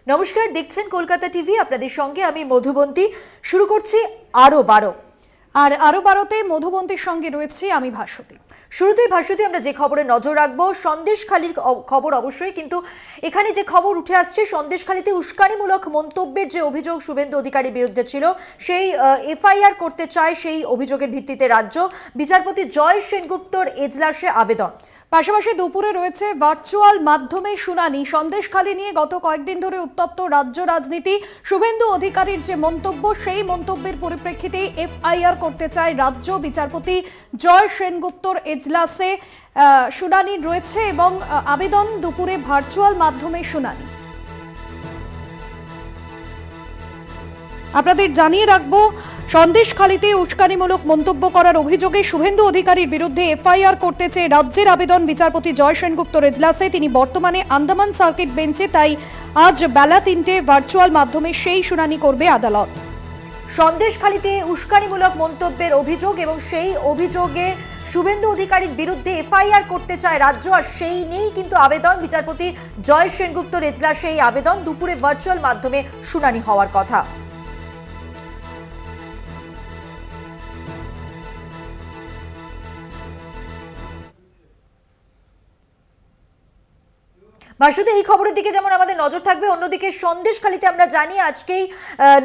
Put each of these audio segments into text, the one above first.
নমস্কার, দেখছেন কলকাতা টিভি। আপনাদের সঙ্গে আমি মধুবন্তী। শুরু করছি আরো 12। আর আরো 12তে মধুবন্তীর সঙ্গে রয়েছি আমি ভাস্বতী। শুরুতেই ভাস্বতী, আমরা যে খবরে নজর রাখবো সন্দেশখালীর খবর অবশ্যই, কিন্তু এখানে যে খবর উঠে আসছে সন্দেশখালীতে উস্কানিমূলক মন্তব্যের যে অভিযোগ শুভেন্দু অধিকারীর বিরুদ্ধে ছিল, সেই এফআইআর করতে চায়, সেই অভিযোগের ভিত্তিতে রাজ্য বিচারপতি জয় সেনগুপ্তর এজলাসে আবেদন। পাশাপাশি দুপুরে রয়েছে ভার্চুয়াল মাধ্যমে শুনানি। সন্দেশখালী নিয়ে গত কয়েকদিন ধরে উত্তপ্ত রাজ্য রাজনীতি। শুভেন্দু অধিকারীর যে মন্তব্য, সেই মন্তব্যের পরিপ্রেক্ষিতে এফআইআর করতে চায় রাজ্য বিচারপতি জয় সেনগুপ্তর এজলাসে শুনানি রয়েছে এবং আবেদন দুপুরে ভার্চুয়াল মাধ্যমে শুনানি। আপনাদের জানিয়ে রাখবো, সন্দেশখালীতে উস্কানিমূলক মন্তব্য করার অভিযোগে শুভেন্দু অধিকারীর বিরুদ্ধে এফআইআর করতে চেয়ে রাজ্যের আবেদন বিচারপতি জয় সেনগুপ্তর এজলাসে। তিনি বর্তমানে আন্দামান সার্কিট বেঞ্চে, তাই আজ বেলা 3টে ভার্চুয়াল মাধ্যমে সেই শুনানি করবে আদালত। সন্দেশখালীতে উস্কানিমূলক মন্তব্যের অভিযোগ এবং সেই অভিযোগে শুভেন্দু অধিকারীর বিরুদ্ধে এফআইআর করতে চায় রাজ্য, আর সেই নিয়েই কিন্তু আবেদন বিচারপতি জয় সেনগুপ্তর এজলাসে। এই আবেদন দুপুরে ভার্চুয়াল মাধ্যমে শুনানি হওয়ার কথা। ভাস্বতী, এই খবরের দিকে যেমন আমাদের নজর থাকবে, অন্যদিকে সন্দেশখালীতে আমরা জানি আজকেই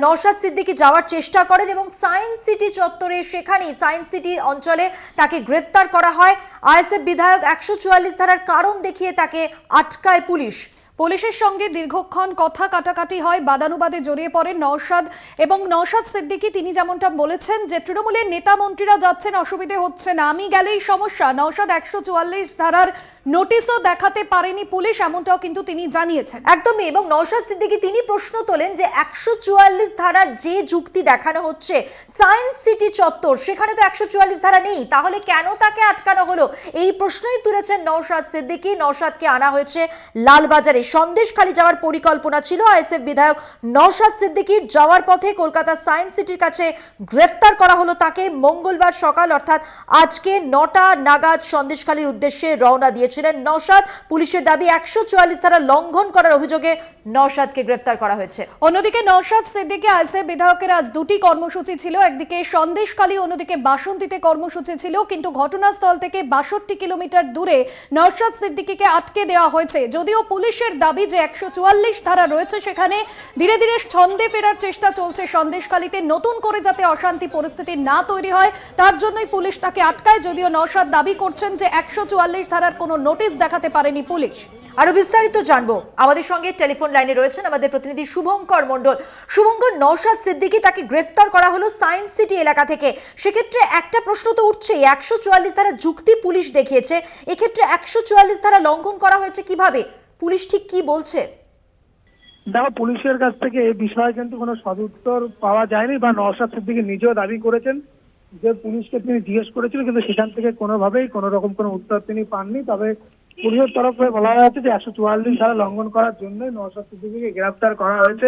নওশাদ সিদ্দিকী যাওয়ার চেষ্টা করেন এবং সায়েন্স সিটি চত্বরে, সেখানেই সায়েন্স সিটি অঞ্চলে তাকে গ্রেফতার করা হয়। আইএসএফ বিধায়ক 144 ধারার কারণ দেখিয়ে তাকে আটকায় পুলিশ। পুলিশের সঙ্গে দীর্ঘক্ষণ কথা কাটাকাটি হয়, বাদানুবাদে জড়িয়ে পড়েন নওশাদ এবং নওশাদ সিদ্দিকী। তিনি যেমনটা বলেছেন যে তৃণমূলের নেতা মন্ত্রীরা যাচ্ছেন, অসুবিধে হচ্ছে না, আমি গেলেই সমস্যা। নওশাদ 144 ধারার নোটিশও দেখাতে পারেনি পুলিশ, এমনটাও কিন্তু তিনি জানিয়েছেন। একদমই। এবং নওশাদ সিদ্দিকী তিনি প্রশ্ন তোলেন যে 144 ধারার যে যুক্তি দেখানো হচ্ছে সায়েন্স সিটি চত্বর, সেখানে তো 144 ধারা নেই, তাহলে কেন তাকে আটকানো হলো? এই প্রশ্নই তুলেছেন নওশাদ সিদ্দিকী। নওশাদকে আনা হয়েছে লালবাজারে। সন্দেশখালী যাওয়ার পরিকল্পনা ছিল আইএসএফ বিধায়ক নওশাদ সিদ্দিকীর। যাওয়ার পথে কলকাতা সায়েন্স সিটির কাছে গ্রেফতার করা হলো তাকে। মঙ্গলবার সকাল অর্থাৎ আজকে 9টা নাগাদ সন্দেশখালীর উদ্দেশ্যে রওনা দিয়েছিলেন নওশাদ। পুলিশের দাবি 144 ধারা লঙ্ঘন করার অভিযোগে নওশাদকে গ্রেফতার করা হয়েছে। অন্যদিকে নওশাদ সিদ্দিকী আইএসএফ বিধায়কের আজ দুটি কর্মসূচি ছিল, একদিকে সন্দেশখালী, অন্যদিকে বাসন্তীতে কর্মসূচি ছিল। কিন্তু ঘটনাস্থল থেকে 62 কিলোমিটার দূরে নওশাদ সিদ্দিকীকে আটকে দেওয়া হয়েছে। যদিও পুলিশের দাবি যে 144 ধারা রয়েছে, সেখানে ধীরে ধীরে ছন্দে ফেরার চেষ্টা চলছে সন্দেশখালীতে, নতুন করে যাতে অশান্তি পরিস্থিতি না তৈরি হয় তার জন্যই পুলিশ তাকে আটকায়। যদিও নওশাদ দাবি করছেন যে 144 ধারার কোনো নোটিশ দেখাতে পারেনি পুলিশ। আরো বিস্তারিত জানবো, আমাদের সঙ্গে টেলিফোন লাইনে রয়েছেন আমাদের প্রতিনিধি শুভঙ্কর মণ্ডল। শুভঙ্কর, নওশাদ সিদ্দিকী তাকে গ্রেফতার করা হলো সায়েন্স সিটি এলাকা থেকে। সেক্ষেত্রে একটা প্রশ্ন তো উঠছেই, 144 ধারা যুক্তি পুলিশ দেখিয়েছে, এক্ষেত্রে 144 ধারা লঙ্ঘন করা হয়েছে কিভাবে? পুলিশ ঠিক কি বলছে? দেখো, পুলিশের কাছ থেকে এই বিষয়ে কিন্তু কোনো সদুত্তর পাওয়া যায়নি, বা নওশাদ সিদ্দিকী নিজেও দাবি করেছেন যে পুলিশকে তিনি জিজ্ঞেস করেছিলেন, কিন্তু সেখান থেকে কোনোভাবেই কোনো রকম কোনো উত্তর তিনি পাননি। তবে পুলিশের তরফে বলা হয়েছে যে 144 ধারা লঙ্ঘন করার জন্য নওশাদ সিদ্দিকীকে গ্রেফতার করা হয়েছে।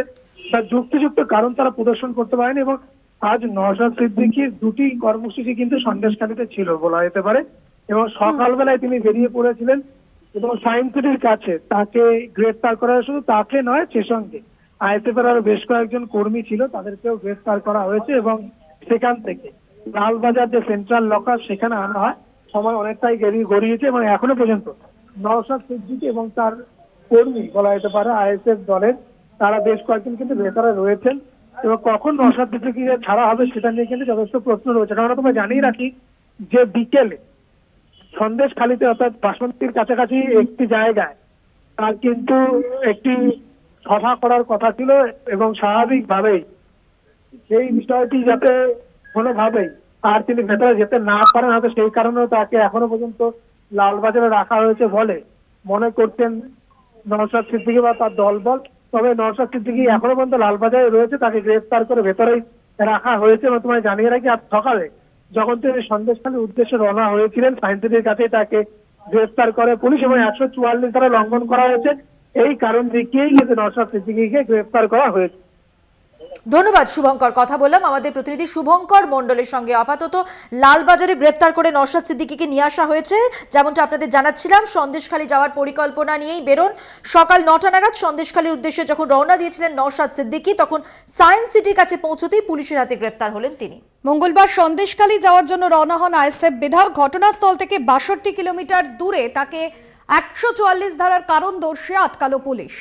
তার যুক্তিযুক্ত কারণ তারা প্রদর্শন করতে পারেনি। এবং আজ নওশাদ সিদ্দিকীর দুটি কর্মসূচি কিন্তু সন্দেশখালীতে ছিল বলা যেতে পারে। এবং সকালবেলায় তিনি বেরিয়ে পড়েছিলেন এবং সায়েন্স সিটির কাছে তাকে গ্রেফতার করা, শুধু তাকে নয়, সে সঙ্গে আইএসএফ এর আরো বেশ কয়েকজন কর্মী ছিল, তাদেরকেও গ্রেফতার করা হয়েছে। এবং সেখান থেকে লালবাজার যে সেন্ট্রাল লকার, সেখানে আনা হয়। সময় অনেকটাই গড়িয়েছে এবং এখনো পর্যন্ত নওশাদ সিদ্দিকী এবং তার কর্মী বলা যেতে পারে আইএসএফ দলের, তারা বেশ কয়েকজন কিন্তু ভেতরে রয়েছেন। এবং কখন নওশাদ সিদ্দিকীকে ছাড়া হবে সেটা নিয়ে কিন্তু যথেষ্ট প্রশ্ন রয়েছে। কারণ তোমরা জানিয়ে রাখি যে বিকেলে সন্দেশখালীতে অর্থাৎ বাসন্তীর কাছাকাছি একটি জায়গায় তার কিন্তু একটি সভা করার কথা ছিল, এবং স্বাভাবিকভাবেই সেই বিষয়টি যাতে কোনোভাবেই আর তিনি ভেতরে যেতে না পারেন, হয়তো সেই কারণেও তাকে এখনো পর্যন্ত লালবাজারে রাখা হয়েছে বলে মনে করছেন নওশাদ সিদ্দিকী বা তার দলবল। তবে নওশাদ সিদ্দিকী এখনো পর্যন্ত লালবাজারে রয়েছে, তাকে গ্রেফতার করে ভেতরেই রাখা হয়েছে। এবং তোমায় জানিয়ে রাখি, আজ সকালে যখন তিনি সন্দেশখালীর উদ্দেশ্যে রওনা হয়েছিলেন, সায়েন্স সিটির কাছে তাকে গ্রেফতার করে পুলিশ এবং 144 ধারা লঙ্ঘন করা হয়েছে। এই কারণ দেখিয়েই কিন্তু নওশাদ সিদ্দিকীকে গ্রেফতার করা হয়েছে। ধন্যবাদ শুভঙ্কর। কথা বললাম আমাদের প্রতিনিধি শুভঙ্কর মণ্ডলের সঙ্গে। আপাতত লালবাজারে গ্রেফতার করে নওশাদ সিদ্দিকীকে নিয়ে আসা হয়েছে। যেমনটা আপনাদের জানাচ্ছিলাম, সন্দেশখালী যাওয়ার পরিকল্পনা নিয়েই বেরোন। সকাল 9টা নাগাদ সন্দেশখালীর উদ্দেশ্যে যখন রওনা দিয়েছিলেন নওশাদ সিদ্দিকী, তখন সায়েন্স সিটির কাছে পৌঁছতেই পুলিশের হাতে গ্রেফতার হলেন তিনি। মঙ্গলবার সন্দেশখালী যাওয়ার জন্য রওনা হন আইএসএফ বিধায়ক। ঘটনাস্থল থেকে 62 কিলোমিটার দূরে তাকে 144 ধারার কারণ দর্শিয়ে আটকালো পুলিশ।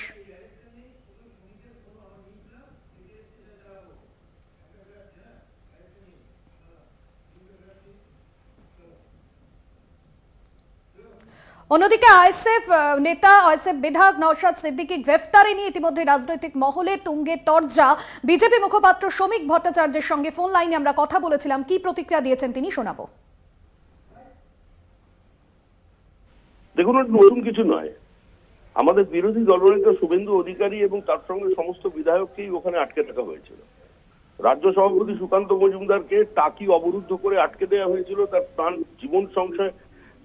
অন্যদিকে আইএসএফ নেতা আইএসএফ বিধায়ক নওশাদ সিদ্দিকী গ্রেফতারি নিয়ে ইতিমধ্যে রাজনৈতিক মহলে তুঙ্গে তরজা। বিজেপি মুখপাত্র শ্রমিক ভট্টাচার্যের সঙ্গে ফোন লাইনে আমরা কথা বলেছিলাম, কি প্রতিক্রিয়া দিয়েছেন তিনি শোনাবো। দেখুন, নতুন কিছু নয়। আমাদের বিরোধী দলনেতা শুভেন্দু অধিকারী এবং তার সঙ্গে সমস্ত বিধায়ককেই ওখানে আটকে রাখা হয়েছিল। রাজ্য সভাপতি সুকান্ত মজুমদারকে টাকি অবরুদ্ধ করে আটকে দেওয়া হয়েছিল, তার প্রাণ জীবন সংশয়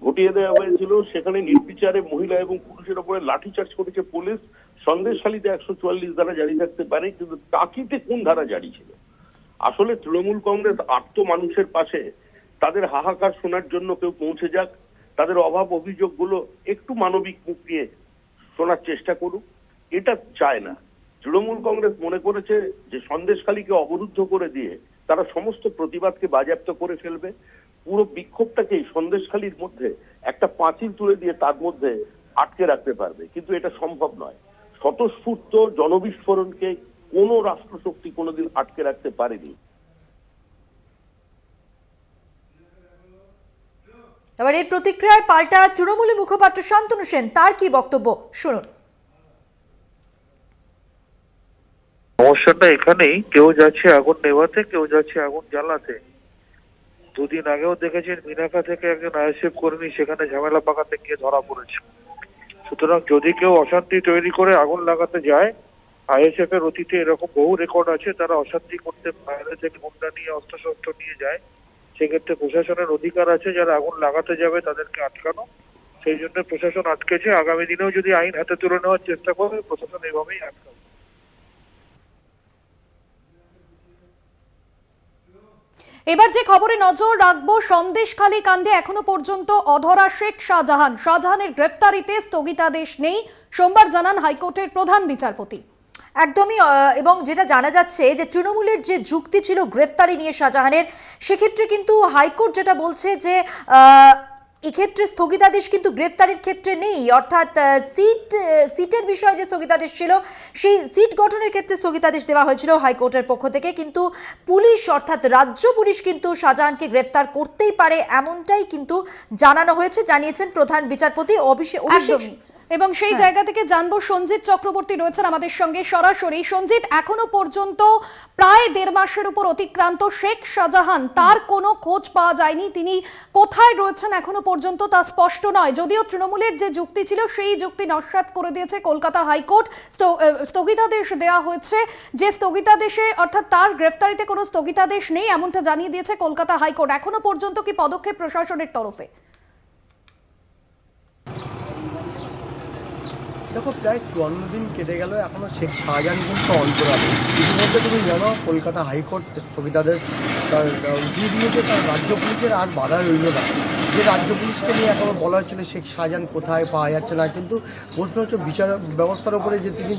ঘটিয়ে দেওয়া হয়েছিল। সেখানে নির্বিচারে মহিলা এবং পুরুষের উপরে লাঠিচার্জ করেছে পুলিশ। সন্দেশখালীতে 144 ধারা জারি থাকতে পারে, কিন্তু টাকিতে কোন ধারা জারি ছিল? আসলে তৃণমূল কংগ্রেস আর্ত মানুষের পাশে, তাদের হাহাকার শোনার জন্য কেউ পৌঁছে যাক, তাদের অভাব অভিযোগগুলো একটু মানবিক মুখ দিয়ে শোনার চেষ্টা করুক, এটা চায় না। তৃণমূল কংগ্রেস মনে করেছে যে সন্দেশখালীকে অবরুদ্ধ করে দিয়ে তারা সমস্ত প্রতিবাদকে বাজেয়াপ্ত করে ফেলবে। পুরো বিক্ষোভটাকেই সন্দেশখালীর মধ্যে একটা পাঁচিল তুলে দিয়ে তার মধ্যে আটকে রাখতে পারবে, কিন্তু এটা সম্ভব নয়। স্বতঃস্ফূর্ত জনবিস্ফোরণকে কোনো রাষ্ট্রশক্তি কোনোদিন আটকে রাখতে পারেনি। এবার এই প্রতিক্রিয়ায় পাল্টা তৃণমূলের মুখপাত্র শান্তনু সেন, তার কি বক্তব্য শুনুন। সমস্যাটা এখানেই, কেউ যাচ্ছে আগুন নেভাতে, কেউ যাচ্ছে আগুন জ্বালাতে। দুদিন আগেও দেখেছেন মিনাকা থেকে একজন আইএসএফ কর্মী সেখানে ঝামেলা পাকাতে গিয়ে ধরা পড়েছে। সুতরাং যদি কেউ অশান্তি তৈরি করে আগুন লাগাতে যায়, আইএসএফ এর অতীতে এরকম বহু রেকর্ড আছে, তারা অশান্তি করতে বাইরে থেকে গুন্ডা নিয়ে অস্ত্রশস্ত্র নিয়ে যায়। সেক্ষেত্রে প্রশাসনের অধিকার আছে যারা আগুন লাগাতে যাবে তাদেরকে আটকানো। সেই জন্য প্রশাসন আটকেছে। আগামী দিনেও যদি আইন হাতে তুলে নেওয়ার চেষ্টা করে, প্রশাসন এভাবেই আটকাবে। এবার যে খবরে নজর রাখবো, সন্দেশখালী কাণ্ডে এখনো পর্যন্ত অধরা শেখ শাহজাহান। শাহজাহানের গ্রেফতারিতে স্থগিতাদেশ নেই, সোমবার জানান হাইকোর্টের প্রধান বিচারপতি। একদমই। এবং যেটা জানা যাচ্ছে যে তৃণমূলের যে যুক্তি ছিল গ্রেফতারি নিয়ে শাহজাহানের, সেক্ষেত্রে কিন্তু হাইকোর্ট যেটা বলছে যে এক্ষেত্রে স্থগিতাদেশ কিন্তু গ্রেফতারির ক্ষেত্রে নেই। অর্থাৎ সিটের বিষয়ে যে স্থগিতাদেশ ছিল, সেই সিট গঠনের ক্ষেত্রে স্থগিতাদেশ দেওয়া হয়েছিল হাইকোর্টের পক্ষ থেকে, কিন্তু পুলিশ অর্থাৎ রাজ্য পুলিশ কিন্তু শাহজাহানকে গ্রেফতার করতেই পারে এমনটাই কিন্তু জানানো হয়েছে, জানিয়েছেন প্রধান বিচারপতি অভিষেক। এবং সেই জায়গা থেকে জানবো, সঞ্জিত চক্রবর্তী রয়েছেন আমাদের সঙ্গে সরাসরি। সঞ্জিত, এখনো পর্যন্ত প্রায় 1.5 মাসের উপর অতিক্রান্ত, শেখ শাহজাহান তার কোনো খোঁজ পাওয়া যায়নি। তিনি কোথায় রয়েছেন এখনো পর্যন্ত তা স্পষ্ট নয়। যদিও তৃণমূলের যে যুক্তি ছিল সেই যুক্তি নস্যাৎ করে দিয়েছে কলকাতা হাইকোর্ট। স্থগিতাদেশ দেওয়া হয়েছে, যে স্থগিতাদেশে অর্থাৎ তার গ্রেফতারিতে কোনো স্থগিতাদেশ নেই এমনটা জানিয়ে দিয়েছে কলকাতা হাইকোর্ট। এখনো পর্যন্ত কি পদক্ষেপ প্রশাসনের তরফে? দেখো, প্রায় 54 দিন কেটে গেল, এখনো শেখ শাহজাহান কিন্তু অন্তরালে। ইতিমধ্যে তুমি জানো কলকাতা হাইকোর্ট স্থগিতাদেশ উঠিয়ে দিয়েছে, তার রাজ্য পুলিশের আর বাধা রইল না। যে রাজ্য পুলিশকে নিয়ে এখনো বলা হচ্ছিল শেখ শাহজাহান কোথায় পাওয়া যাচ্ছে না, কিন্তু প্রশ্ন হচ্ছে বিচার ব্যবস্থার উপরে যে তিনি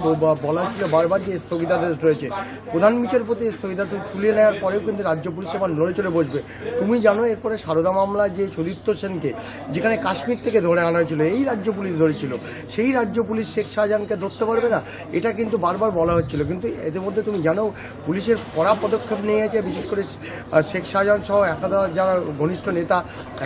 বলা হচ্ছিল বারবার যে স্থগিতাদেশ রয়েছে, প্রধান বিচারপতি স্থগিতাদেশ তুলে নেওয়ার পরেও কিন্তু রাজ্য পুলিশ আবার নড়ে চড়ে বসবে। তুমি জানো এরপরে সারদা মামলা যে সুদীপ্ত সেনকে যেখানে কাশ্মীর থেকে ধরে আনা হয়েছিল, এই রাজ্য পুলিশ ধরেছিল, সেই রাজ্য পুলিশ শেখ শাহজাহানকে ধরতে পারবে না, এটা কিন্তু বারবার বলা হচ্ছিল। কিন্তু এদের মধ্যে তুমি জানো পুলিশের কড়া পদক্ষেপ নিয়েছে, বিশেষ করে শেখ শাহজাহান সহ একাধিক যারা ঘনিষ্ঠ নেতা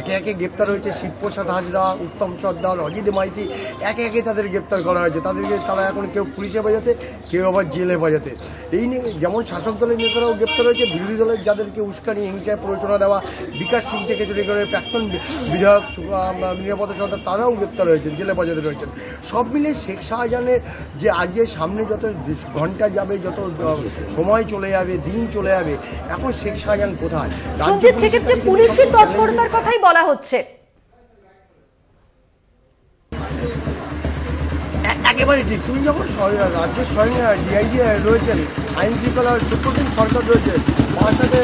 একে একে গ্রেপ্তার হয়েছে। শিবপ্রসাদ হাজরা, উত্তম সর্দার, অজিত মাইতি, একে একে তাদের গ্রেপ্তার করা হয়েছে। তাদেরকে তারা এখন কেউ পুলিশে বাজাতে, কেউ আবার জেলে বাজাতে। এই নিয়ে যেমন শাসক দলের নেতারাও গ্রেপ্তার হয়েছে, বিরোধী দলের যাদেরকে উস্কানি হিংসায় প্ররোচনা দেওয়া, বিকাশ সিং থেকে শুরু করে প্রাক্তন বিধায়ক নিরাপদ সর্দার, তারাও গ্রেপ্তার হয়েছেন, জেলে বাজাতে রয়েছেন। সব মিলে শেখ শাহজাহানের যে আজকে সামনে যত ঘন্টা যাবে, যত সময় চলে যাবে, দিন চলে যাবে, এখন শেখ শাহজাহান কোথায়? সঞ্জিত, সেক্ষেত্রে পুলিশের তৎপরতার কথাই বলা হচ্ছে। একেবারেই ঠিক। তুমি যখন রাজ্যের স্বয়ং ডিআইজি রয়েছেন, আইন শৃঙ্খলা সুপ্রিম সরকার রয়েছে, তার সাথে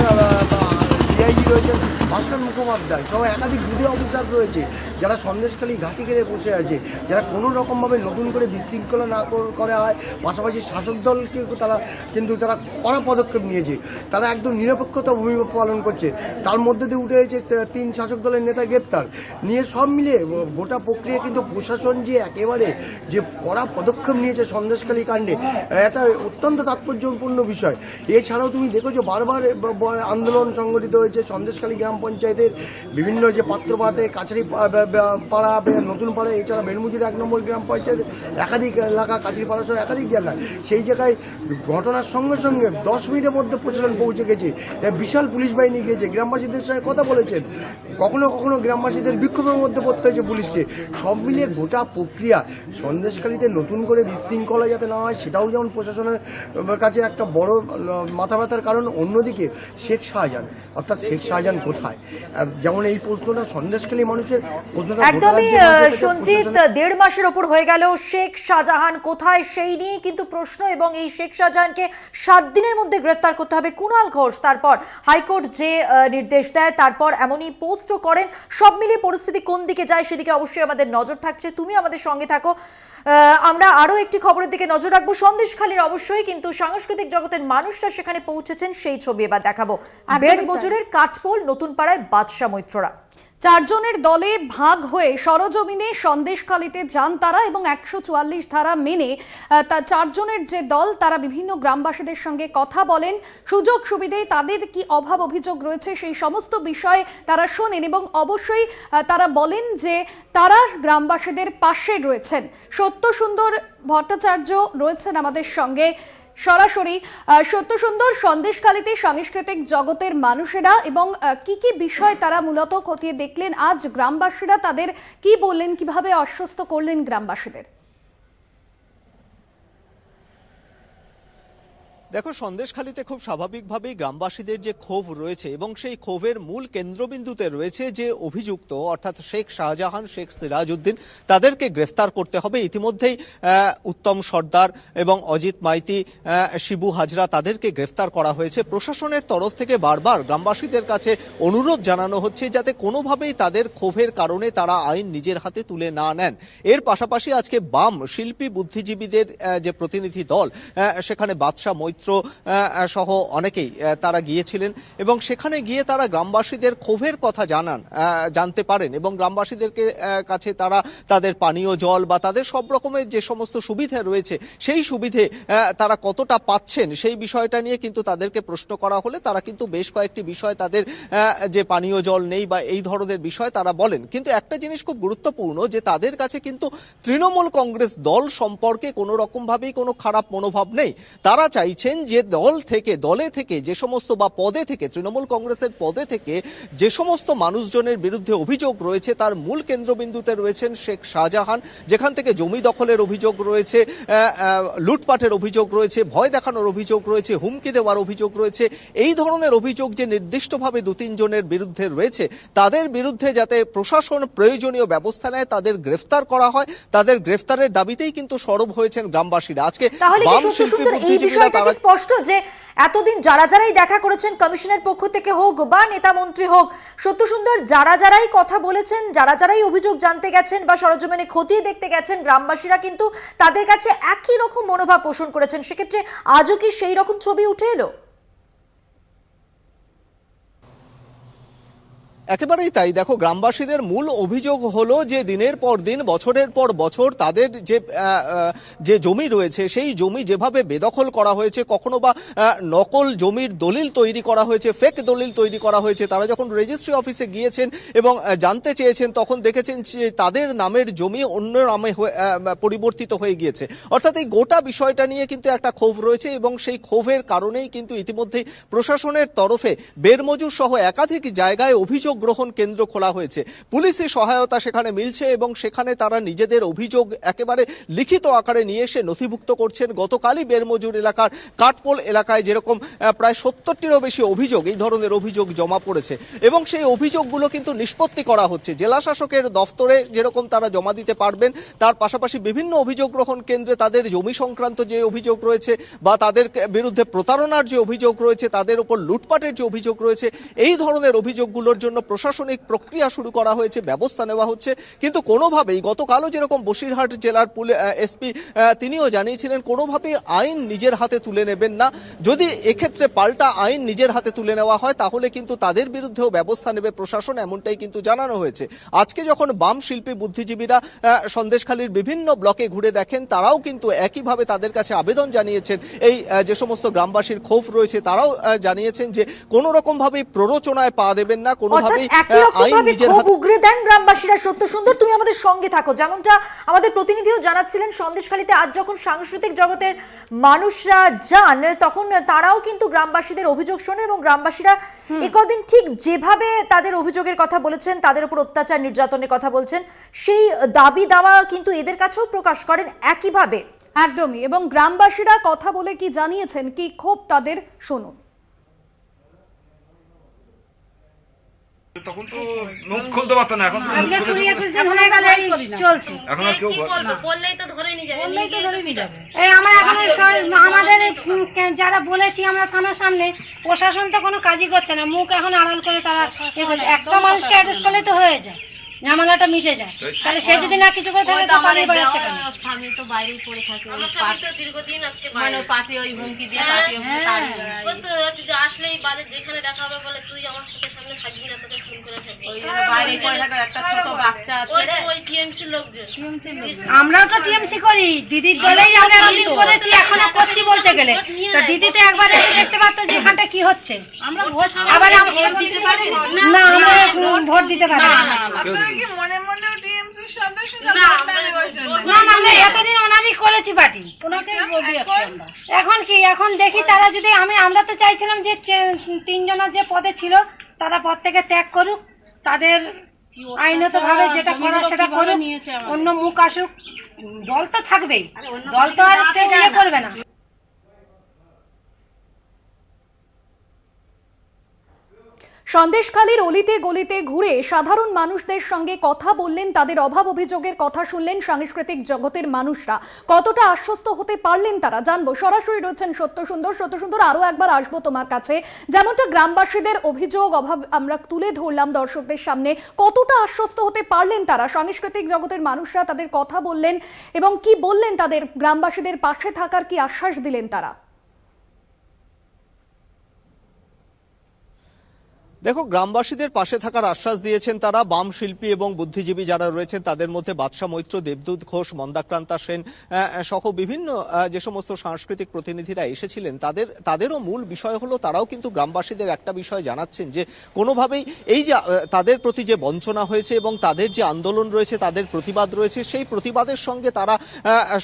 ডিআইজি রয়েছেন ভাস্কর মুখোপাধ্যায় সহ একাধিক বুধি অফিসার রয়েছে, যারা সন্দেশখালী ঘাঁটি ঘিরে বসে আছে, যারা কোনো রকমভাবে নতুন করে বিশৃঙ্খলা না করা হয়। পাশাপাশি শাসক দলকে তারা কড়া পদক্ষেপ নিয়েছে, তারা একদম নিরপেক্ষতা ভূমিকা পালন করছে। তার মধ্যে দিয়ে উঠে এসেছে 3 শাসক দলের নেতা গ্রেপ্তার নিয়ে সব মিলিয়ে গোটা প্রক্রিয়া কিন্তু প্রশাসন যে একেবারে যে কড়া পদক্ষেপ নিয়েছে সন্দেশখালী কাণ্ডে, এটা অত্যন্ত তাৎপর্যপূর্ণ বিষয়। এছাড়াও তুমি দেখো যে বারবার আন্দোলন সংগঠিত হয়েছে সন্দেশখালী গ্রাম পঞ্চায়েতের বিভিন্ন যে পাত্রপাতে, কাছারি পাড়া, নতুন পাড়া, এছাড়া বেলমুজির 1 নম্বর গ্রাম পঞ্চায়েতের একাধিক এলাকা, কাছারি পাড়া সহ একাধিক জায়গায়। সেই জায়গায় ঘটনার সঙ্গে সঙ্গে 10 মিনিটের মধ্যে প্রশাসন পৌঁছে গেছে, বিশাল পুলিশ বাহিনী গিয়েছে, গ্রামবাসীদের সঙ্গে কথা বলেছেন। কখনো কখনো গ্রামবাসীদের বিক্ষোভের মধ্যে পড়তে হয়েছে পুলিশকে। সব মিলিয়ে গোটা প্রক্রিয়া সন্দেশখালীতে নতুন করে বিশৃঙ্খলা যাতে না হয়, সেটাও যেমন প্রশাসনের কাছে একটা বড় মাথা ব্যথার কারণ। অন্যদিকে শেখ শাহজাহান, অর্থাৎ শেখ শাহজাহান কোথায়, যেমন এই প্রশ্নটা সন্দেশখালী মানুষের প্রশ্নটা একদমই সঞ্জিত, 1.5 মাসের ওপর হয়ে গেল, শেখ শাহজাহান কোথায় সেই নিয়ে কিন্তু প্রশ্ন। এবং এই শেখ শাহজাহানকে 7 দিনের মধ্যে গ্রেফতার করতে হবে কুণাল ঘোষ, তারপর হাইকোর্ট যে নির্দেশ দেয়, তারপর এমনই পোস্টও করেন। সব মিলিয়ে পরিস্থিতি কোন দিকে যায় সেদিকে অবশ্যই আমাদের নজর থাকছে। তুমি আমাদের সঙ্গে থাকো, আমরা আরো একটি খবরের দিকে নজর রাখবো সন্দেশখালীর। অবশ্যই কিন্তু সাংস্কৃতিক জগতের মানুষরা সেখানে পৌঁছেছেন, সেই ছবি এবার দেখাবো। বেড় মজুরের কাঠপোল, নতুন পাড়ায় বাদশা মৈত্ররা 4 জনের দলে ভাগ হয়ে সরজমিনে সন্দেশখালীতে যান তারা এবং 144 ধারা মেনে তা 4 জনের যে দল, তারা বিভিন্ন গ্রামবাসীদের সঙ্গে কথা বলেন, সুযোগ সুবিধে তাদের কি অভাব অভিযোগ রয়েছে সেই সমস্ত বিষয় তারা শোনেন এবং অবশ্যই তারা বলেন যে তারা গ্রামবাসীদের পাশে রয়েছেন। সত্যসুন্দর ভট্টাচার্য রয়েছেন আমাদের সঙ্গে সরাসরি। সত্যসুন্দর, সন্দেশখালীতে সাংস্কৃতিক জগতের মানুষেরা এবং কি কি বিষয় তারা মূলত খতিয়ে দেখলেন আজ, গ্রামবাসীরা তাদের কি বললেন, কিভাবে আশ্বস্ত করলেন গ্রামবাসীদের? দেখো, সন্দেশখালীতে খুব স্বাভাবিকভাবেই গ্রামবাসীদের যে ক্ষোভ রয়েছে এবং সেই ক্ষোভের মূল কেন্দ্রবিন্দুতে রয়েছে যে অভিযুক্ত অর্থাৎ শেখ শাহজাহান, শেখ সিরাজউদ্দিন, তাদেরকে গ্রেফতার করতে হবে। ইতিমধ্যেই উত্তম সর্দার এবং অজিত মাইতি, শিবু হাজরা, তাদেরকে গ্রেফতার করা হয়েছে। প্রশাসনের তরফ থেকে বারবার গ্রামবাসীদের কাছে অনুরোধ জানানো হচ্ছে যাতে কোনোভাবেই তাদের ক্ষোভের কারণে তারা আইন নিজের হাতে তুলে না নেন। এর পাশাপাশি আজকে বাম শিল্পী বুদ্ধিজীবীদের যে প্রতিনিধি দল, সেখানে বাদশা মৈত্র সহ অনেকেই তারা গিয়েছিলেন এবং সেখানে গিয়ে তারা গ্রামবাসীদের ক্ষোভের কথা জানতে পারেন এবং গ্রামবাসীদের কাছে তারা তাদের পানীয় জল বা তাদের সব রকমের যে সমস্ত সুবিধা রয়েছে সেই সুবিধে তারা কতটা পাচ্ছেন সেই বিষয়টা নিয়ে কিন্তু তাদেরকে প্রশ্ন করা হলে তারা কিন্তু বেশ কয়েকটি বিষয়, তাদের যে পানীয় জল নেই বা এই ধরনের বিষয় তারা বলেন। কিন্তু একটা জিনিস খুব গুরুত্বপূর্ণ যে তাদের কাছে কিন্তু তৃণমূল কংগ্রেস দল সম্পর্কে কোনো রকমভাবেই কোনো খারাপ মনোভাব নেই। তারা চাইছেন যে দলে থেকে যে সমস্ত বা পদে থেকে, তৃণমূল কংগ্রেসের পদে থেকে যে সমস্ত মানুষজনের বিরুদ্ধে অভিযোগ রয়েছে তার মূল কেন্দ্রবিন্দুতে রয়েছেন শেখ শাহজাহান, যেখান থেকে জমি দখলের অভিযোগ রয়েছে, লুটপাটের অভিযোগ রয়েছে, ভয় দেখানোর অভিযোগ রয়েছে, হুমকি দেওয়ার অভিযোগ রয়েছে। এই ধরনের অভিযোগ যে নির্দিষ্টভাবে 2-3 জনের বিরুদ্ধে রয়েছে, তাদের বিরুদ্ধে যাতে প্রশাসন প্রয়োজনীয় ব্যবস্থা নেয়, তাদের গ্রেফতার করা হয়, তাদের গ্রেফতারের দাবিতেই কিন্তু সরব হয়েছেন গ্রামবাসীরা। আজকে বাম শিল্পী বুদ্ধিজীবীরা তারা স্পষ্ট যে এতদিন যারাই দেখা করেছেন কমিশনের পক্ষ থেকে হোক বা নেতা মন্ত্রী হোক, সত্যসুন্দর যারাই কথা বলেছেন, যারাই অভিযোগ জানতে গেছেন বা সরজমিনে খতিয়ে দেখতে গেছেন, গ্রামবাসীরা কিন্তু তাদের কাছে একই রকম মনোভাব পোষণ করেছেন। সেক্ষেত্রে আজও কি সেই রকম ছবি উঠে এলো? একেবারেই তাই। দেখো, গ্রামবাসীদের মূল অভিযোগ হলো যে দিনের পর দিন, বছরের পর বছর তাদের যে জমি রয়েছে সেই জমি যেভাবে বেদখল করা হয়েছে, কখনো বা নকল জমির দলিল তৈরি করা হয়েছে, ফেক দলিল তৈরি করা হয়েছে। তারা যখন রেজিস্ট্রি অফিসে গিয়েছেন এবং জানতে চেয়েছেন তখন দেখেছেন যে তাদের নামের জমি অন্য নামে পরিবর্তিত হয়ে গিয়েছে। অর্থাৎ এই গোটা বিষয়টা নিয়ে কিন্তু একটা ক্ষোভ রয়েছে এবং সেই ক্ষোভের কারণেই কিন্তু ইতিমধ্যেই প্রশাসনের তরফে বেরমজুর সহ একাধিক জায়গায় অভিযোগ গ্রহণ কেন্দ্র খোলা হয়েছে, পুলিশি সহায়তা সেখানে মিলছে এবং সেখানে তারা নিজেদের অভিযোগ একেবারে লিখিত আকারে নিয়ে এসে নথিভুক্ত করছেন। গতকালই বেরমজুর এলাকার কাঠপোল এলাকায় যেরকম প্রায় 70টিরও বেশি অভিযোগ, এই ধরনের অভিযোগ জমা পড়েছে এবং সেই অভিযোগগুলো কিন্তু নিষ্পত্তি করা হচ্ছে। জেলা শাসকের দফতরে যেরকম তারা জমা দিতে পারবেন, তার পাশাপাশি বিভিন্ন অভিযোগ গ্রহণ কেন্দ্রে তাদের জমি সংক্রান্ত যে অভিযোগ রয়েছে বা তাদের বিরুদ্ধে প্রতারণার যে অভিযোগ রয়েছে, তাদের উপর লুটপাটের যে অভিযোগ রয়েছে, এই ধরনের অভিযোগগুলোর জন্য প্রশাসনিক প্রক্রিয়া শুরু করা হয়েছে, ব্যবস্থা নেওয়া হচ্ছে। কিন্তু কোনোভাবেই গতকালও যেরকম বসিরহাট জেলার এসপি তিনিও জানিয়েছিলেন কোনোভাবেই আইন নিজের হাতে তুলে নেবেন না। যদি এক্ষেত্রে পাল্টা আইন নিজের হাতে তুলে নেওয়া হয় তাহলে কিন্তু তাদের বিরুদ্ধেও ব্যবস্থা নেবে প্রশাসন, এমনটাই কিন্তু জানানো হয়েছে। আজকে যখন বাম শিল্পী বুদ্ধিজীবীরা সন্দেশখালীর বিভিন্ন ব্লকে ঘুরে দেখেন, তারাও কিন্তু একইভাবে তাদের কাছে আবেদন জানিয়েছেন। এই যে সমস্ত গ্রামবাসীর ক্ষোভ রয়েছে তারাও জানিয়েছেন যে কোনো রকম ভাবে প্ররোচনায় পা দেবেন না, কোনোভাবেই আইন নিজের হাতে উগরে দেন গ্রামবাসীরা। সত্য সুন্দর, তুমি আমাদের সঙ্গে থাকো। যেমনটা আমাদের প্রতিনিধিও জানাচ্ছিলেন, সন্দেশখালীতে আজ যখন সাংস্কৃতিক জগতের মানুষরা যান তখন তারাও কিন্তু গ্রামবাসীদের অভিযোগ শোনেন এবং গ্রামবাসীরা একদিন ঠিক যেভাবে তাদের অভিযোগের কথা বলেছেন, তাদের উপর অত্যাচার নির্যাতনের কথা বলছেন, সেই দাবি দাওয়া কিন্তু এদের কাছেও প্রকাশ করেন একইভাবে। একদমই। এবং গ্রামবাসীরা কথা বলে কি জানিয়েছেন, কি ক্ষোভ তাদের, শুনুন। তখন তো মুখ খুলতে পারতো না, এখন তো মুখ খুলে চলছে। এখন আর কেউ বললেই তো ধরে নিয়ে যাবে। এই আমরা এখন আমাদের যারা বলেছি আমরা থানার সামনে, প্রশাসন তো কোনো কাজই করছে না, মুখ এখন আড়াল করে তারা একটা মানুষকে অ্যাড্রেস করলে তো হয়ে যায়, ঝামেলাটা মিটে যায়। তাহলে সে যদি না কিছু করে থাকে তো পালিয়ে বেড়াচ্ছে কেন? স্বামী তো বাইরেই পড়ে থাকে, দীর্ঘদিন আজকে মানে পার্টি ওই হুমকি দিয়ে পার্টি আসলেই বাজে যেখানে দেখা হবে বলে তুই আমার চোখের সামনে থাকবি না, তোকে খুন করে থাকবি। ওই জন্য বাইরেই পড়ে থাকে একটা ছোট বাচ্চা ছেড়ে ওই টিএমসি লোকজন। আমরাও তো টিএমসি করি, দিদির দলেই আমরা রিলিজ করেছি, এখনো করছি বলতে গেলে। তো দিদি তো একবার এসে দেখতে পারতো যে এখানটা কি হচ্ছে। আমরা ভোট আবার ভোট দিতে পারি না, আমরা ভোট দিতে পারি না। আমরা এতদিন ওনারই করেছি পার্টি, এখন কি এখন দেখি তারা যদি আমরা তো চাইছিলাম যে তিনজনের যে পদে ছিল তারা পদ থেকে ত্যাগ করুক, তাদের আইনত ভাবে যেটা করা সেটা করুক, অন্য মুখ আসুক। দল তো থাকবেই, দল তো আর কেউ ইয়ে করবে না। সন্দেশখালীর অলিতে গলিতে ঘুরে সাধারণ মানুষদের সঙ্গে কথা বললেন, তাদের অভাব অভিযোগের কথা শুনলেন সাংস্কৃতিক জগতের মানুষরা। কতটা আশ্বস্ত হতে পারলেন তারা, জানবো। সরাসরি রয়েছেন সত্য সুন্দর। সত্য সুন্দর, আরো একবার আসবো তোমার কাছে। যেমনটা গ্রামবাসীদের অভিযোগ অভাব আমরা তুলে ধরলাম দর্শকদের সামনে, কতটা আশ্বস্ত হতে পারলেন তারা? সাংস্কৃতিক জগতের মানুষরা তাদের কথা বললেন এবং কি বললেন, তাদের গ্রামবাসীদের পাশে থাকার কি আশ্বাস দিলেন তারা? দেখো, গ্রামবাসীদের পাশে থাকার আশ্বাস দিয়েছেন তারা। বাম শিল্পী এবং বুদ্ধিজীবী যারা রয়েছেন তাদের মধ্যে বাদশা মৈত্র, দেবদূত ঘোষ, মন্দাক্রান্তা সেন সহ বিভিন্ন যে সমস্ত সাংস্কৃতিক প্রতিনিধিরা এসেছিলেন, তাদেরও মূল বিষয় হলো তারাও কিন্তু গ্রামবাসীদের একটা বিষয় জানাচ্ছেন যে কোনোভাবেই এই যে তাদের প্রতি যে বঞ্চনা হয়েছে এবং তাদের যে আন্দোলন রয়েছে, তাদের প্রতিবাদ রয়েছে, সেই প্রতিবাদের সঙ্গে তারা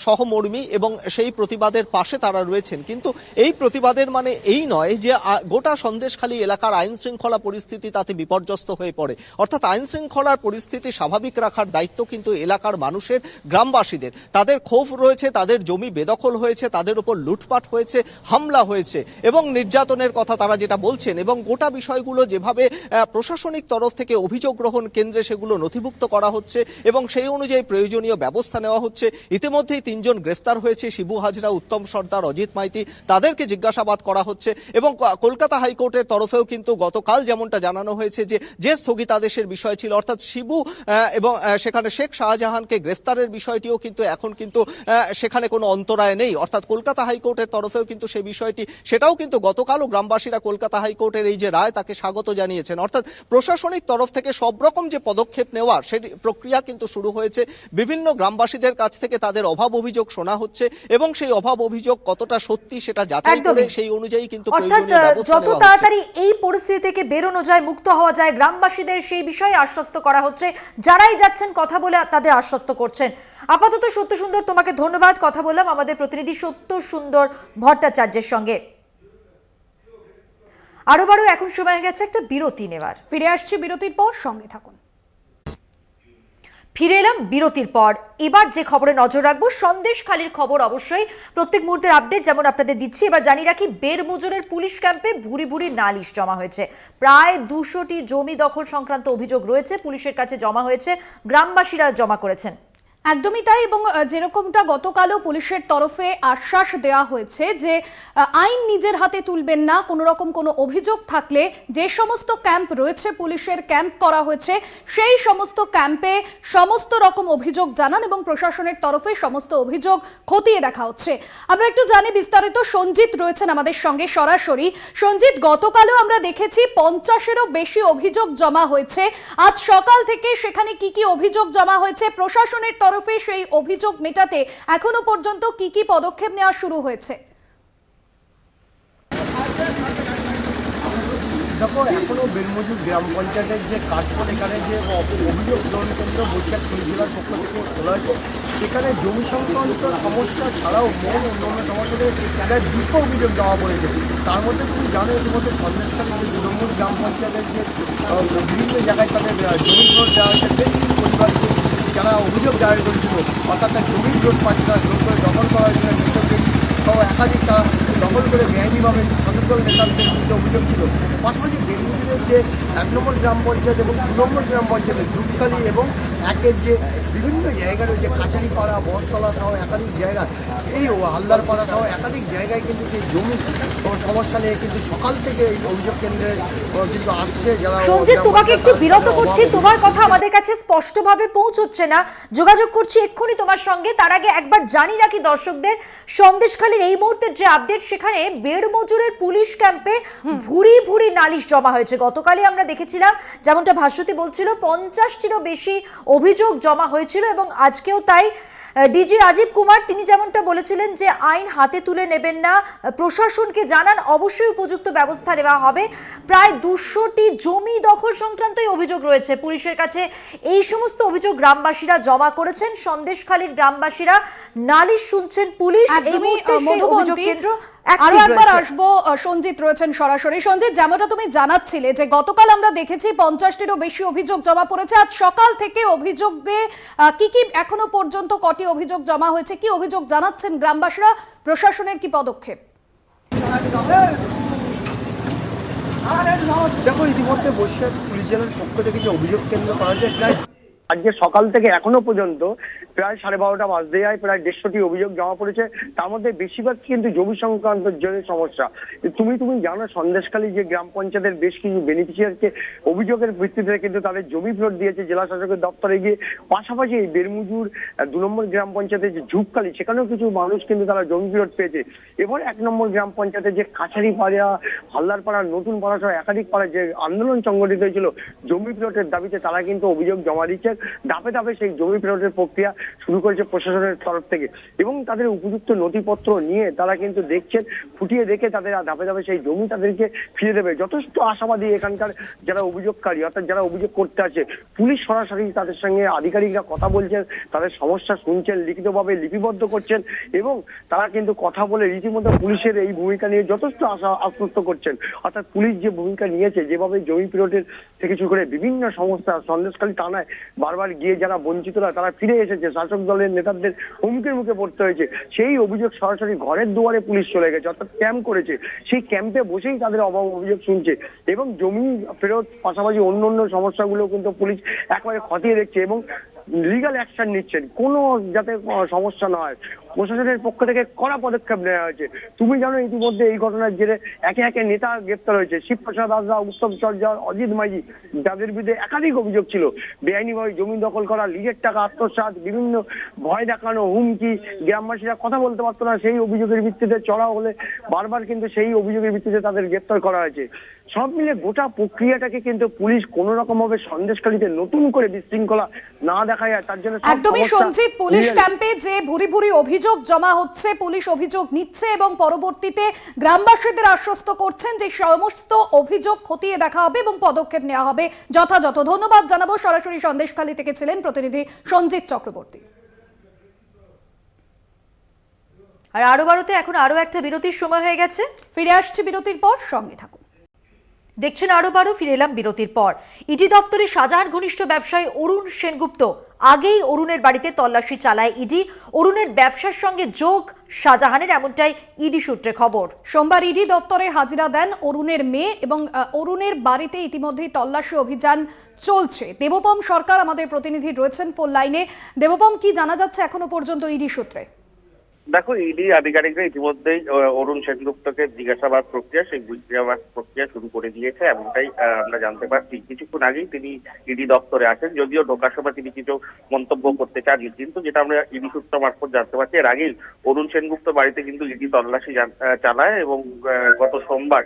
সহমর্মী এবং সেই প্রতিবাদের পাশে তারা রয়েছেন। কিন্তু এই প্রতিবাদের মানে এই নয় যে গোটা সন্দেশখালী এলাকার আইন শৃঙ্খলা পরিস্থিতি তাতে বিপর্যস্ত হয়ে পড়ে। অর্থাৎ আইন শৃঙ্খলার পরিস্থিতি স্বাভাবিক রাখার দায়িত্ব কিন্তু এলাকার মানুষের, গ্রামবাসীদের। তাদের ক্ষোভ রয়েছে, তাদের জমি বেদখল হয়েছে, তাদের উপর লুটপাট হয়েছে, হামলা হয়েছে এবং নির্যাতনের কথা তারা যেটা বলছেন, এবং গোটা বিষয়গুলো যেভাবে প্রশাসনিক তরফ থেকে অভিযোগ গ্রহণ কেন্দ্রে সেগুলো নথিভুক্ত করা হচ্ছে এবং সেই অনুযায়ী প্রয়োজনীয় ব্যবস্থা নেওয়া হচ্ছে। ইতিমধ্যেই 3 জন গ্রেফতার হয়েছে, শিবু হাজরা, উত্তম সর্দার, অজিত মাইতি, তাদেরকে জিজ্ঞাসাবাদ করা হচ্ছে। এবং কলকাতা হাইকোর্টের তরফেও কিন্তু গতকাল যেমনটা জানানো হয়েছে যে স্থগিতাদেশের বিষয় ছিল, অর্থাৎ শিবু এবং সেখানে শেখ শাহজাহানকে গ্রেফতারের বিষয়টিও কিন্তু এখন কিন্তু সেখানে কোনো অন্তরায় নেই। অর্থাৎ কলকাতা হাইকোর্টের তরফেও কিন্তু সেই বিষয়টি, সেটাও কিন্তু গতকালও গ্রামবাসীরা কলকাতা হাইকোর্টের এই যে রায় তাকে স্বাগত জানিয়েছেন। অর্থাৎ প্রশাসনিক তরফ থেকে সব রকম যে পদক্ষেপ নেওয়ার সেই প্রক্রিয়া কিন্তু শুরু হয়েছে। বিভিন্ন গ্রামবাসীদের কাছ থেকে তাদের অভাব অভিযোগ শোনা হচ্ছে এবং সেই অভাব অভিযোগ কতটা সত্যি সেটা যাচাই করে সেই অনুযায়ী কিন্তু প্রয়োজনীয় ব্যবস্থা নেওয়া হচ্ছে। যত তাড়াতাড়ি এই পরিস্থিতি থেকে বেরোনো যায়, মুক্ত হওয়া যায়, গ্রামবাসীদের সেই বিষয়ে আশ্বস্ত করা হচ্ছে। যারাই যাচ্ছেন কথা বলে তাদের আশ্বস্ত করছেন। আপাতত সত্য সুন্দর, তোমাকে ধন্যবাদ। কথা বললাম আমাদের প্রতিনিধি সত্য সুন্দর ভট্টাচার্যের সঙ্গে। আরো এখন সময় হয়ে গেছে একটা বিরতি নেওয়ার। ফিরে আসছি বিরতির পর, সঙ্গে থাকুন। ফিরে এলাম বিরতির পর। এবার যে খবরে নজর রাখবো, সন্দেশখালির খবর। অবশ্যই প্রত্যেক মুহূর্তের আপডেট যেমন আপনাদের দিচ্ছি, এবার জানিয়ে রাখি বেরমুজুরের পুলিশ ক্যাম্পে ভুরি ভুরি নালিশ জমা হয়েছে। প্রায় 200টি জমি দখল সংক্রান্ত অভিযোগ রয়েছে, পুলিশের কাছে জমা হয়েছে, গ্রামবাসীরা জমা করেছেন। একদমই তাই, এবং যেরকমটা গতকালও পুলিশের তরফে আশ্বাস দেওয়া হয়েছে যে আইন নিজের হাতে তুলবেন না, কোনো রকম কোনো অভিযোগ থাকলে যে সমস্ত ক্যাম্প রয়েছে, পুলিশের ক্যাম্প করা হয়েছে, সেই সমস্ত ক্যাম্পে সমস্ত রকম অভিযোগ জানান এবং প্রশাসনের তরফে সমস্ত অভিযোগ খতিয়ে দেখা হচ্ছে। আমরা একটু জানি বিস্তারিত, সঞ্জিত রয়েছেন আমাদের সঙ্গে সরাসরি। সঞ্জিত, গতকালও আমরা দেখেছি 50-এরও বেশি অভিযোগ জমা হয়েছে। আজ সকাল থেকে সেখানে কি কি অভিযোগ জমা হয়েছে, প্রশাসনের তরফে সেই অভিযোগ মেটাতে এখনো পর্যন্ত কি কি পদক্ষেপ নেওয়া শুরু হয়েছে? দেখো, এখনো বেরমুজুর গ্রাম পঞ্চায়েতের যে কাঠপট, এখানে যে অভিযোগ গ্রহণ কেন্দ্র বরিশাল পুলিশ জেলার পক্ষ থেকে খোলা হয়েছে, সেখানে জমি সংক্রান্ত সমস্যা ছাড়াও অন্যান্য সমস্যাদের প্রায় 200 অভিযোগ জমা পড়েছে। তার মধ্যে তুমি জানো, ইতিমধ্যে সন্দেশখালী যে 2 নম্বর গ্রাম পঞ্চায়েতের যে বিভিন্ন জায়গায় তাদের জমি ফ্রড দেওয়া হয়েছে, বেশ কিছু পরিবারকে যারা অভিযোগ দায়ের করেছিল, অর্থাৎ তার জমির জোট পাচ্ছে না, জোর করে দখল করা হয়েছিল, সহ একাধিক তারা দখল করে বেআইনিভাবে শাসক দল নেতাদের বিরুদ্ধে অভিযোগ ছিল। পাশাপাশি বেরমুজুরের যে 1 নম্বর গ্রাম পঞ্চায়েত এবং 2 নম্বর গ্রাম পঞ্চায়েতের ধূপখালী এবং 1-এর যে বিভিন্ন জায়গা রয়েছে, কাছারিপাড়া, বরতলা সহ একাধিক জায়গা, এই হালদারপাড়া সহ একাধিক জায়গায় কিন্তু সেই জমি সমস্যা নিয়ে কিন্তু সকাল থেকে এই অভিযোগ কেন্দ্রে কিন্তু আসছে। যারা সঞ্জিত, তোমাকে একটু বিরত করছি, তোমার কথা আমাদের কাছে স্পষ্টভাবে পৌঁছচ্ছে না, যোগাযোগ করছি এক্ষুনি তোমার সঙ্গে। তার আগে একবার জানিয়ে রাখি দর্শকদের, সন্দেশখালীর এই মুহূর্তের যে আপডেট, সেখানে বেরমজুরের পুলিশ ক্যাম্পে ভুরি ভুরি নালিশ জমা হয়েছে। গতকালই আমরা দেখেছিলাম, যেমনটা ভাস্বতী বলছিল, 50-টিরও বেশি অভিযোগ জমা হয়েছিল এবং আজকেও তাই। ডিজি রাজীব কুমার তিনি যেমনটা বলেছিলেন যে আইন হাতে তুলে নেবেন না, প্রশাসনকে জানান, অবশ্যই উপযুক্ত ব্যবস্থা নেওয়া হবে। প্রায় 200টি জমি দখল সংক্রান্তই অভিযোগ রয়েছে পুলিশের কাছে। এই সমস্ত অভিযোগ গ্রামবাসীরা জমা করেছেন, সন্দেশখালীর গ্রামবাসীরা নালিশ শুনছেন, পুলিশ এই মুহূর্তে সেই অভিযোগ কেন্দ্র আরো একবার আসবো। সঞ্জিত রয়েছেন সরাসরি। সঞ্জিত, যেমনটা তুমি জানাচ্ছিলে যে গতকাল আমরা দেখেছি 50-টিরও বেশি অভিযোগ জমা পড়েছে, আজ সকাল থেকে অভিযোগে কি কি এখনো পর্যন্ত কটি অভিযোগ জমা হয়েছে, কি অভিযোগ জানাচ্ছেন গ্রামবাসীরা, প্রশাসনের কি পদক্ষেপ? দেখো, ইতিমধ্যে বরিশাল পুলিশ জেলার পক্ষ থেকে যে অভিযোগ কেন্দ্র করা হয়েছে, প্রায় আজকে সকাল থেকে এখনো পর্যন্ত প্রায় 12:30 বাজতে যায়, প্রায় 150টি অভিযোগ জমা পড়েছে। তার মধ্যে বেশিরভাগ কিন্তু জমি সংক্রান্ত যে সমস্যা। তুমি জানো, সন্দেশখালী যে গ্রাম পঞ্চায়েতের বেশ কিছু বেনিফিশিয়ারিকে অভিযোগের ভিত্তিতে কিন্তু তাদের জমি ফেরত দিয়েছে জেলা শাসকের দপ্তরে গিয়ে। পাশাপাশি এই বেরমুজুর 2 নম্বর গ্রাম পঞ্চায়েতের যে ঝুপখালী, সেখানেও কিছু মানুষ কিন্তু তারা জমি ফেরত পেয়েছে। এবার 1 নম্বর গ্রাম পঞ্চায়েতের যে কাছারিপাড়া, হালদারপাড়া, নতুন পাড়া সহ একাধিক পাড়ায় যে আন্দোলন সংগঠিত হয়েছিল জমি ফেরতের দাবিতে, তারা কিন্তু অভিযোগ জমা দিচ্ছে। ধাপে ধাপে সেই জমি ফেরতের প্রক্রিয়া শুরু করেছে প্রশাসনের তরফ থেকে এবং তাদের উপযুক্ত নথিপত্র নিয়ে তারা কিন্তু দেখছেন, ফুটিয়ে দেখে তাদের ধাপে ধাপে সেই জমি তাদেরকে ফিরে দেবে। যথেষ্ট আশাবাদী এখানকার যারা অভিযোগকারী, অর্থাৎ যারা অভিযোগ করতে আসে। পুলিশ সরাসরি তাদের সঙ্গে আধিকারিকরা কথা বলছেন, তাদের সমস্যা শুনছেন, লিখিতভাবে লিপিবদ্ধ করছেন এবং তারা কিন্তু কথা বলে রীতিমতো পুলিশের এই ভূমিকা নিয়ে যথেষ্ট আশ্বস্ত করছেন। অর্থাৎ পুলিশ যে ভূমিকা নিয়েছে, যেভাবে জমি ফেরতের থেকে শুরু করে বিভিন্ন সমস্যা, সন্দেশখালী থানায় বারবার গিয়ে যারা বঞ্চিতরা তারা ফিরে এসেছে, শাসক দলের নেতাদের হুমকির মুখে পড়তে হয়েছে, সেই অভিযোগ সরাসরি ঘরের দুয়ারে পুলিশ চলে গেছে, অর্থাৎ ক্যাম্প করেছে। সেই ক্যাম্পে বসেই তাদের অভিযোগ শুনছে এবং জমি ফেরত পাশাপাশি অন্য সমস্যাগুলো কিন্তু পুলিশ একবারে খতিয়ে দেখছে এবং লিগাল অ্যাকশন নিচ্ছেন, কোনো যাতে সমস্যা না হয়। প্রশাসনের পক্ষ থেকে কড়া পদক্ষেপ নেওয়া হয়েছে। তুমি জানো, ইতিমধ্যে এই ঘটনার জেরে একে একে নেতা গ্রেপ্তার হয়েছে। শিবপ্রসাদ হাজরা, উত্তম সরকার, অজিত মাঝি, যাদের বিরুদ্ধে একাধিক অভিযোগ ছিল, বেআইনিভাবে জমি দখল করা, লিজের টাকা আত্মসাৎ, বিভিন্ন ভয় দেখানো, হুমকি, গ্রামবাসীরা কথা বলতে পারতো না, সেই অভিযোগের ভিত্তিতে চড়া হলে বারবার কিন্তু সেই অভিযোগের ভিত্তিতে তাদের গ্রেপ্তার করা হয়েছে। সব মিলে গোটা প্রক্রিয়াটাকে কিন্তু পুলিশ কোন রকম ভাবে সন্দেশখালীতে নতুন করে বিশৃঙ্খলা না দেখা যায় তার জন্য একদমই সঞ্জিত, পুলিশ ক্যাম্পে যে ভুরি ভুরি অভিযোগ জমা হচ্ছে, পুলিশ অভিযোগ নিচ্ছে এবং পরবর্তীতে গ্রামবাসীদের আশ্বস্ত করছেন যে সমস্ত অভিযোগ খতিয়ে দেখা হবে এবং পদক্ষেপ নেওয়া হবে যথাযথ। ধন্যবাদ জানাবো। সরাসরি সন্দেশখালী থেকে ছিলেন প্রতিনিধি সঞ্জিত চক্রবর্তী। আর আরো বারোতে এখন আরো একটা বিরতির সময় হয়ে গেছে, ফিরে আসছি বিরতির পর, সঙ্গে থাকুন। দেখছেন আরো ফিরে এলাম বিরতির পর। ইডি দপ্তরে শাহজাহান ঘনিষ্ঠ ব্যবসায়ী অরুণ সেনগুপ্ত আগেই অরুণের বাড়িতে তল্লাশি চালায় ইডি। অরুণের ব্যবসার সঙ্গে যোগ শাহজাহানের, এমনটাই ইডি সূত্রে খবর। সোমবার ইডি দফতরে হাজিরা দেন অরুণের মেয়ে এবং অরুণের বাড়িতে ইতিমধ্যেই তল্লাশি অভিযান চলছে। দেবপম সরকার আমাদের প্রতিনিধি রয়েছেন ফোন লাইনে। দেবপম, কি জানা যাচ্ছে এখনো পর্যন্ত ইডি সূত্রে? দেখো, ইডি আধিকারিকরা ইতিমধ্যেই অরুণ সেনগুপ্তকে জিজ্ঞাসাবাদ প্রক্রিয়া শুরু করে দিয়েছে, এমনটাই আমরা জানতে পারছি। কিছুক্ষণ আগেই তিনি ইডি দপ্তরে আছেন, যদিও ঢোকার সময় তিনি কিছু মন্তব্য করতে চান, কিন্তু যেটা আমরা ইডি সূত্র মারফত জানতে পারছি, এর আগেই অরুণ সেনগুপ্ত বাড়িতে কিন্তু ইডি তল্লাশি চালায় এবং গত সোমবার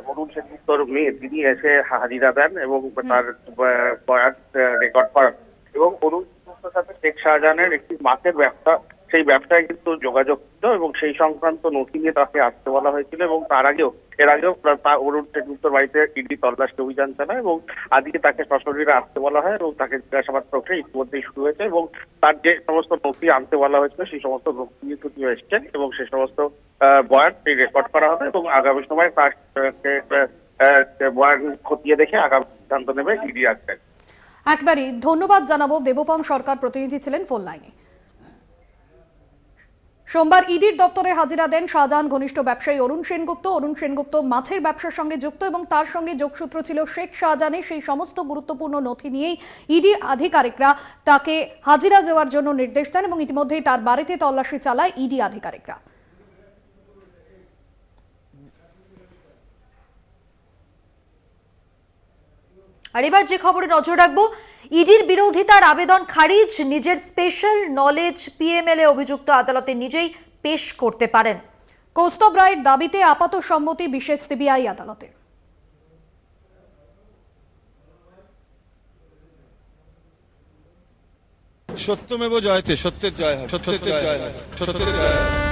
অরুণ সেনগুপ্তর মেয়ে তিনি এসে হাজিরা দেন এবং তার বয়ান রেকর্ড করেন। এবং অরুণ সেনগুপ্তর সাথে শেখ শাহজাহানের একটি মাছের ব্যবসা, সেই ব্যবসায় কিন্তু যোগাযোগ ছিল এবং সেই সংক্রান্ত নথি নিয়ে তাকে আসতে বলা হয়েছিল। এবং এর আগেও অরুণ সেনগুপ্তর বাড়িতে ইডি তল্লাশি অভিযান চালায় এবং আজকে তাকে সশরীরে আসতে বলা হয় এবং তাকে জিজ্ঞাসাবাদ প্রক্রিয়া ইতিমধ্যেই শুরু হয়েছে এবং তার যে সমস্ত নথি আনতে বলা হয়েছিল সেই সমস্ত নথি নিয়ে তিনি এসছেন এবং সেই সমস্ত বয়ান রেকর্ড করা হবে এবং আগামী সময় তার বয়ান খতিয়ে দেখে আগামী সিদ্ধান্ত নেবে ইডি। আসবেন। একবারই ধন্যবাদ জানাবো। দেবপম সরকার প্রতিনিধি ছিলেন ফোন লাইনে। সোমবার ইডির দফতরে হাজিরা দেন শাহজাহান ঘনিষ্ঠ ব্যবসায়ী অরুণ সেনগুপ্ত। অরুণ সেনগুপ্ত মাছের ব্যবসার সঙ্গে যুক্ত এবং তার সঙ্গে যোগসূত্র ছিল শেখ শাহজাহানের। সেই সমস্ত গুরুত্বপূর্ণ নথি নিয়েই ইডি আধিকারিকরা তাকে হাজিরা দেওয়ার জন্য নির্দেশ দেন এবং ইতিমধ্যেই তার বাড়িতে তল্লাশি চালায় ইডি আধিকারিকরা। আর এবার যে খবরে নজর রাখবো, ইডির বিরোধিতার আবেদন খারিজ। নিজের স্পেশাল নলেজ পিএমএলএ অভিযুক্ত আদালতে নিজেই পেশ করতে পারেন। কৌস্তব রায়ের দাবিতে আপাত সম্মতি বিশেষ সিবিআই আদালতে। সত্যমেব জয়তে, সত্যের জয় হয়, সত্যের জয় হয়, সত্যের জয় হয়।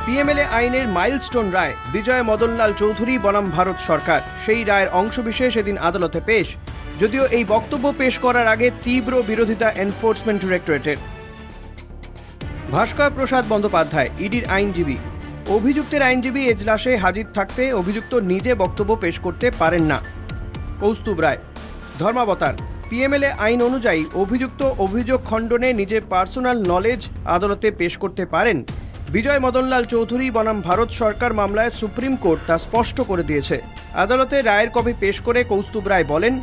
পিএমএলএ আইনের মাইলস্টোন রায়, বিজয় মদনলাল চৌধুরী বনাম ভারত সরকার, সেই রায়ের অংশবিশেষ এদিন আদালতে পেশ। যদিও এই বক্তব্য পেশ করার আগে তীব্র বিরোধিতা এনফোর্সমেন্ট ডিরেক্টরেটের। ভাস্কর প্রসাদ বন্দ্যোপাধ্যায়, ইডির আইনজীবী। অভিযুক্তের আইনজীবী এজলাসে হাজির থাকতে অভিযুক্ত নিজে বক্তব্য পেশ করতে পারেন না। কৌস্তুভ রায়, ধর্মাবতার, পিএমএলএ আইন অনুযায়ী অভিযুক্ত অভিযোগ খণ্ডনে নিজের পার্সোনাল নলেজ আদালতে পেশ করতে পারেন। বিজয় মদনলাল চৌধুরী বনাম ভারত সরকার মামলায় সুপ্রিম কোর্ট তা স্পষ্ট করে দিয়েছে। আদালতে রায়ের কপি পেশ করে কৌস্তুভ রায় বলেন,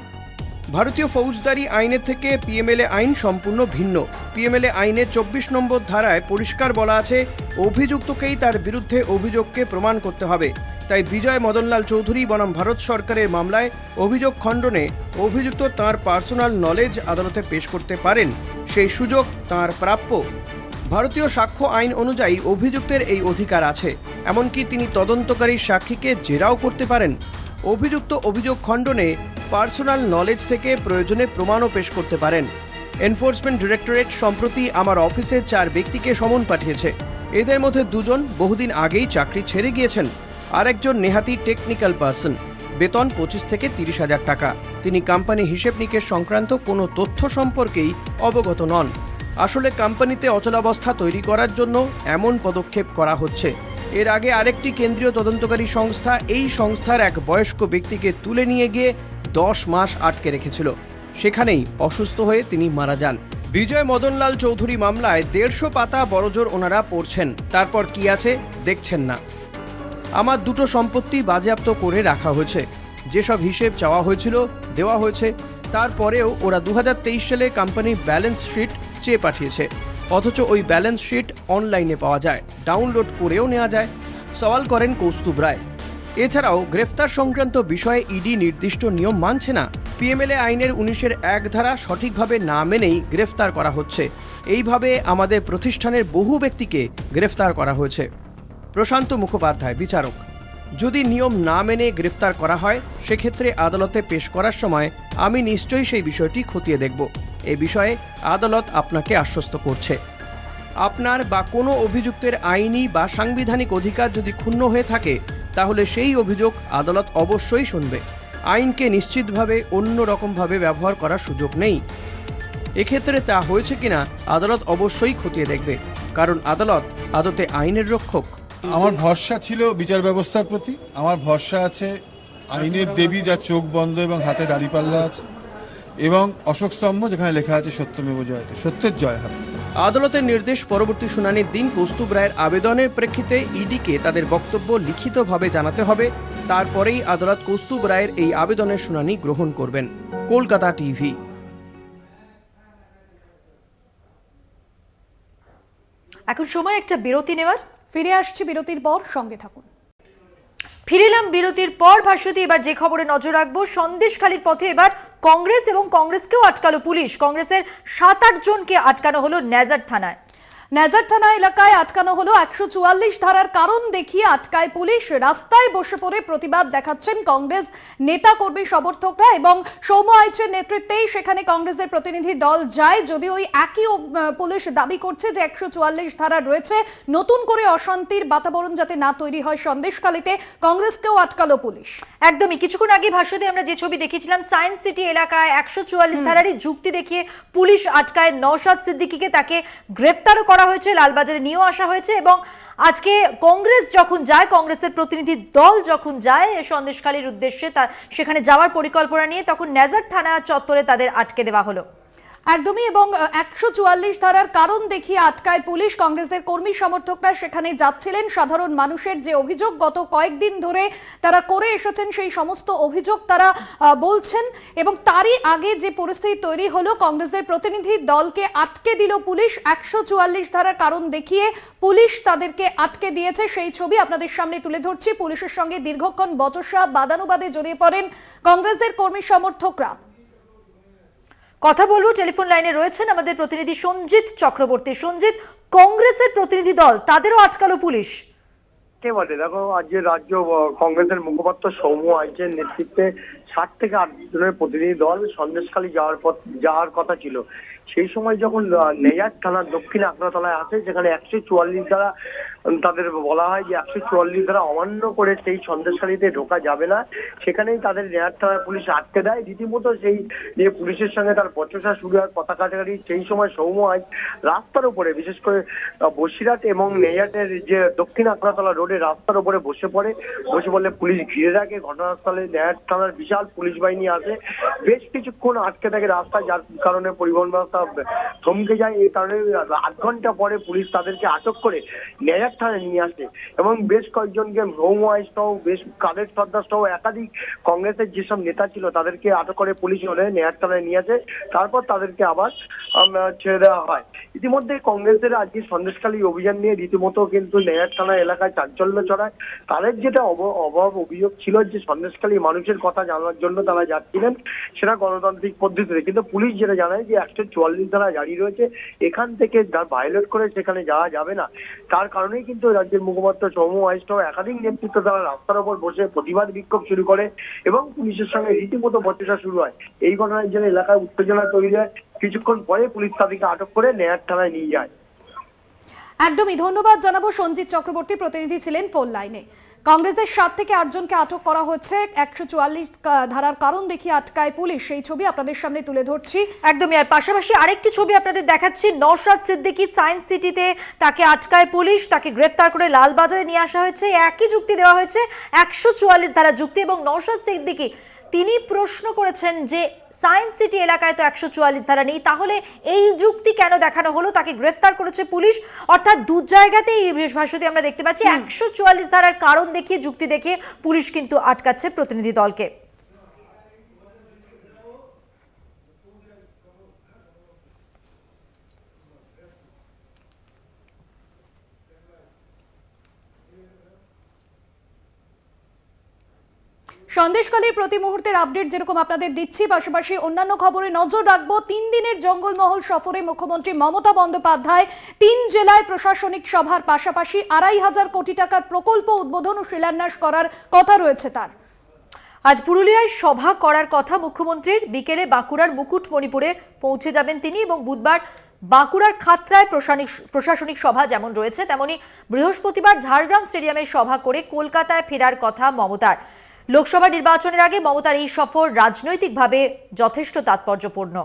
ভারতীয় ফৌজদারি আইনের থেকে পিএমএলএ আইন সম্পূর্ণ ভিন্ন। পিএমএলএ আইনের 24 নম্বর ধারায় পরিষ্কার বলা আছে, অভিযুক্তকেই তার বিরুদ্ধে অভিযোগকে প্রমাণ করতে হবে। তাই বিজয় মদনলাল চৌধুরী বনাম ভারত সরকারের মামলায় অভিযোগ খণ্ডনে অভিযুক্ত তার পার্সোনাল নলেজ আদালতে পেশ করতে পারেন। সেই সুযোগ তার প্রাপ্য। ভারতীয় সাক্ষ্য আইন অনুযায়ী অভিযুক্তের এই অধিকার আছে। এমনকি তিনি তদন্তকারী সাক্ষীকে জেরাও করতে পারেন। অভিযুক্ত অভিযোগ খণ্ডনে পার্সোনাল নলেজ থেকে প্রয়োজনে প্রমাণও পেশ করতে পারেন। এনফোর্সমেন্ট ডিরেক্টরেট সম্প্রতি আমার অফিসে 4 ব্যক্তিকে সমন পাঠিয়েছে। এদের মধ্যে 2 জন বহুদিন আগেই চাকরি ছেড়ে গিয়েছেন। আরেকজন নেহাতি টেকনিক্যাল পার্সন, বেতন 25 থেকে 30,000 টাকা। তিনি কোম্পানি হিসেব নিকেশ সংক্রান্ত কোনো তথ্য সম্পর্কেই অবগত নন। আসলে কোম্পানিতে অচলাবস্থা তৈরি করার জন্য এমন পদক্ষেপ করা হচ্ছে। এর আগে আরেকটি কেন্দ্রীয় তদন্তকারী সংস্থা এই সংস্থার এক বয়স্ক ব্যক্তিকে তুলে নিয়ে গিয়ে 10 মাস আটকে রেখেছিল। সেখানেই অসুস্থ হয়ে তিনি মারা যান। বিজয় মদনলাল চৌধুরী মামলায় 150 পাতা বড়জোর ওনারা পড়ছেন, তারপর কি আছে দেখছেন না। আমার 2টো সম্পত্তি বাজেয়াপ্ত করে রাখা হয়েছে। যেসব হিসেব চাওয়া হয়েছিল দেওয়া হয়েছে। তারপরেও ওরা 2023 সালে কোম্পানির ব্যালেন্স শিট চেয়ে পাঠিয়েছে, অথচ ওই ব্যালেন্স শিট অনলাইনে পাওয়া যায়, ডাউনলোড করেও নেওয়া যায়। সওয়াল করেন কৌস্তুভ রায়। এছাড়াও গ্রেফতার সংক্রান্ত বিষয়ে ইডি নির্দিষ্ট নিয়ম মানছে না। পিএমএলএ আইনের 19-এর 1 ধারা সঠিকভাবে না মেনেই গ্রেফতার করা হচ্ছে। এইভাবে আমাদের প্রতিষ্ঠানের বহু ব্যক্তিকে গ্রেফতার করা হয়েছে। প্রশান্ত মুখোপাধ্যায়, বিচারক। যদি নিয়ম না মেনে গ্রেফতার করা হয় সেক্ষেত্রে আদালতে পেশ করার সময় আমি নিশ্চয়ই সেই বিষয়টি খতিয়ে দেখব। এ বিষয়ে আদালত আপনাকে আশ্বস্ত করছে। আপনার বা কোনো অভিযুক্তের আইনি বা সাংবিধানিক অধিকার যদি ক্ষুণ্ণ হয়ে থাকে তাহলে সেই অভিযোগ আদালত অবশ্যই শুনবে। আইনকে নিশ্চিতভাবে অন্য রকমভাবে ব্যবহার করার সুযোগ নেই। এক্ষেত্রে তা হয়েছে কিনা আদালত অবশ্যই খতিয়ে দেখবে, কারণ আদালত আদতে আইনের রক্ষক। আমার ভরসা ছিল বিচার ব্যবস্থার প্রতি, আমার ভরসা আছে আইনের দেবী যার চোখ বন্ধ এবং হাতে দাঁড়িপাল্লা আছে, এবং অশোক স্তম্ভ যেখানে লেখা আছে সত্যমেব জয়তে, সত্যের জয় হবে। আদালতের নির্দেশ পরবর্তী শুনানির দিন কৌস্তুভ রায়ের আবেদনের প্রেক্ষিতে ইডিকে তাদের বক্তব্য লিখিতভাবে জানাতে হবে, তারপরেই আদালত কৌস্তুভ রায়ের এই আবেদনের শুনানি গ্রহণ করবেন। কলকাতা টিভি। এখন সময় একটা বিরতি নেওয়ার। ফিরে আসছি বিরতির পর, সঙ্গে থাকুন। ফিরিলাম বিরতির পর। ভাষ্যতি এবার যে খবরে নজর রাখবো, সন্দেশখালীর পথে এবার কংগ্রেস এবং কংগ্রেসকেও আটকালো পুলিশ। কংগ্রেসের 7-8 জনকে আটকানো হলো নেজার থানায়। নেজার থানা এলাকায় আটকানো হলো 144 ধারার কারণ দেখিয়ে আটকায় পুলিশ। রাস্তায় বসে পড়ে প্রতিবাদ দেখাচ্ছেন কংগ্রেস নেতা কর্মী সমর্থকরা এবং সৌম্য আইচের নেতৃত্বেই সেখানে কংগ্রেসের প্রতিনিধি দল যায়। যদিও ওই একই পুলিশ দাবি করছে যে 144 ধারা রয়েছে, নতুন করে অশান্তির বাতাবরণ যাতে না তৈরি হয় সন্দেশখালীতে, কংগ্রেসকেও আটকালো পুলিশ। একদমই কিছুক্ষণ আগে ভাষ্যতে আমরা যে ছবি দেখেছিলাম, সায়েন্স সিটি এলাকায় 144 ধারারই যুক্তি দেখিয়ে পুলিশ আটকায় নওশাদ সিদ্দিকীকে। তাকে গ্রেফতারও করা হয়েছে, লালবাজারে নিয়েও আসা হয়েছে। এবং আজকে কংগ্রেস যখন যায়, কংগ্রেসের প্রতিনিধি দল যখন যায় সন্দেশখালীর উদ্দেশ্যে, সেখানে যাওয়ার পরিকল্পনা নিয়ে, তখন নেজার থানা চত্বরে তাদের আটকে দেওয়া হলো। একদমই, এবং 144 ধারার কারণ দেখিয়ে আটকায় পুলিশ। কংগ্রেসের কর্মী সমর্থকরা সেখানে যাচ্ছিলেন। সাধারণ মানুষের যে অভিযোগ গত কয়েকদিন ধরে তারা করে এসেছেন, সেই সমস্ত অভিযোগ তারা বলছেন। এবং তারই আগে যে পরিস্থিতি তৈরি হলো, কংগ্রেসের প্রতিনিধি দলকে আটকে দিল পুলিশ। 144 ধারার কারণ দেখিয়ে পুলিশ তাদেরকে আটকে দিয়েছে, সেই ছবি আপনাদের সামনে তুলে ধরছি। পুলিশের সঙ্গে দীর্ঘক্ষণ বচসা বাদানুবাদে জড়িয়ে পড়েন কংগ্রেসের কর্মী সমর্থকরা। কথা বলবো, টেলিফোন লাইনে রয়েছেন আমাদের প্রতিনিধি সঞ্জিত চক্রবর্তী। সঞ্জিত, কংগ্রেসের প্রতিনিধি দল তাদেরও আটকালো পুলিশ। কে বলে, দেখো আজকে রাজ্য কংগ্রেসের মুখপাত্র সৌম্য আইচের নেতৃত্বে 7 থেকে 8 জনের প্রতিনিধি দল সন্দেশখালী যাওয়ার কথা ছিল। সেই সময় যখন নেজার থানার দক্ষিণ আকরাতলায় আসে, যেখানে 144 ধারা তাদের বলা হয় যে 144 ধারা অমান্য করে সেই সন্দেশখালীতে ঢোকা যাবে না, সেখানেই তাদের নেজার থানার পুলিশ আটকে দেয়। রীতিমতো সেই নিয়ে পুলিশের সঙ্গে তার বচসা শুরু হয়, কথা কাটাকাটি। সেই সময় সৌম্য আইচ রাস্তার উপরে, বিশেষ করে বসিরহাট এবং নেজারের যে দক্ষিণ আকরাতলা রোডে রাস্তার উপরে বসে পড়লে পুলিশ ঘিরে রাখে। ঘটনাস্থলে নেজার থানার বিশাল পুলিশ বাহিনী আসে, বেশ কিছুক্ষণ আটকে থাকে রাস্তায়, যার কারণে পরিবহন ব্যবস্থা থমকে যায়। এই কারণে 8 ঘন্টা পরে পুলিশ তাদেরকে আটক করে নেজার থানায় নিয়ে আসে এবং বেশ কয়েকজনকে সৌম্য আইচ সহ, বেশ কাদের সর্দার সহ একাধিক কংগ্রেসের যেসব নেতা ছিল তাদেরকে আটক করে পুলিশ নেজার থানায় নিয়ে আসে। তারপর তাদেরকে আবার ছেড়ে দেওয়া হয়। ইতিমধ্যে কংগ্রেসের আজকে সন্দেশখালী অভিযান নিয়ে রীতিমতো কিন্তু নেজার থানা এলাকায় চাঞ্চল্য ছড়ায়। তাদের যেটা অভিযোগ ছিল যে সন্দেশখালী মানুষের কথা জানার জন্য তারা যাচ্ছিলেন, সেটা গণতান্ত্রিক পদ্ধতিতে, কিন্তু পুলিশ যেটা জানায় যে 144 ধারা জারি রয়েছে, এখান থেকে ভায়োলেট করে সেখানে যাওয়া যাবে না। তার কারণেই কিন্তু রাজ্যের মুখপাত্র সৌম্য আইচ সহ একাধিক নেতৃত্ব তারা রাস্তার উপর বসে প্রতিবাদ বিক্ষোভ শুরু করে এবং পুলিশের সঙ্গে রীতিমতো বচসা শুরু হয়। এই ঘটনার জন্য এলাকায় উত্তেজনা তৈরি হয়। কিছুক্ষণ পরে পুলিশ তাদেরকে আটক করে নেয়ার থানায় নিয়ে যায়। একদমই ধন্যবাদ জানাবো সঞ্জিত চক্রবর্তী, প্রতিনিধি ছিলেন ফোন লাইনে। কংগ্রেসের 7 থেকে 8 জনকে আটক করা হয়েছে 144 ধারার কারণ দেখিয়ে আটকায় পুলিশ, সেই ছবি আপনাদের সামনে তুলে ধরছি। একদমই, আর পাশাপাশি আরেকটি ছবি আপনাদের দেখাচ্ছি। নওশাদ সিদ্দিকী সায়েন্স সিটিতে, তাকে আটকায় পুলিশ, তাকে গ্রেফতার করে লালবাজারে নিয়ে আসা হয়েছে। একই যুক্তি দেওয়া হয়েছে, 144 ধারা যুক্তি। এবং নওশাদ সিদ্দিকী তিনি প্রশ্ন করেছেন যে সায়েন্স সিটি এলাকায় তো 144 ধারা নেই, তাহলে এই যুক্তি কেন দেখানো হলো? তাকে গ্রেফতার করেছে পুলিশ। অর্থাৎ দু জায়গাতেই এই ভাষ্যটি আমরা দেখতে পাচ্ছি, 144 ধারার কারণ দেখিয়ে, যুক্তি দেখিয়ে পুলিশ কিন্তু আটকাচ্ছে প্রতিনিধি দলকে। সন্দেশখালীর প্রতি মুহূর্তের আপডেট যেরকম আপনাদের দিচ্ছি, পাশাপাশি অন্যান্য খবরে নজর রাখবো। 3 দিনের জঙ্গলমহল সফরে মুখ্যমন্ত্রী মমতা বন্দ্যোপাধ্যায় 3 জেলায় প্রশাসনিক সভার পাশাপাশি 2,500 কোটি টাকার প্রকল্প উদ্বোধন ও শিলান্যাস করার কথা রয়েছে তার। আজ পুরুলিয়ায় সভা করার কথা মুখ্যমন্ত্রীর। বিকেলে বাঁকুড়ার মুকুটমণিপুরে পৌঁছে যাবেন তিনি এবং বুধবার বাঁকুড়ার খাতড়ায় প্রশাসনিক সভা যেমন রয়েছে, তেমনি বৃহস্পতিবার ঝাড়গ্রাম স্টেডিয়ামে সভা করে কলকাতায় ফেরার কথা মমতার। লোকসভা নির্বাচনের আগে মমতার এই সফর রাজনৈতিকভাবে যথেষ্ট তাৎপর্যপূর্ণ।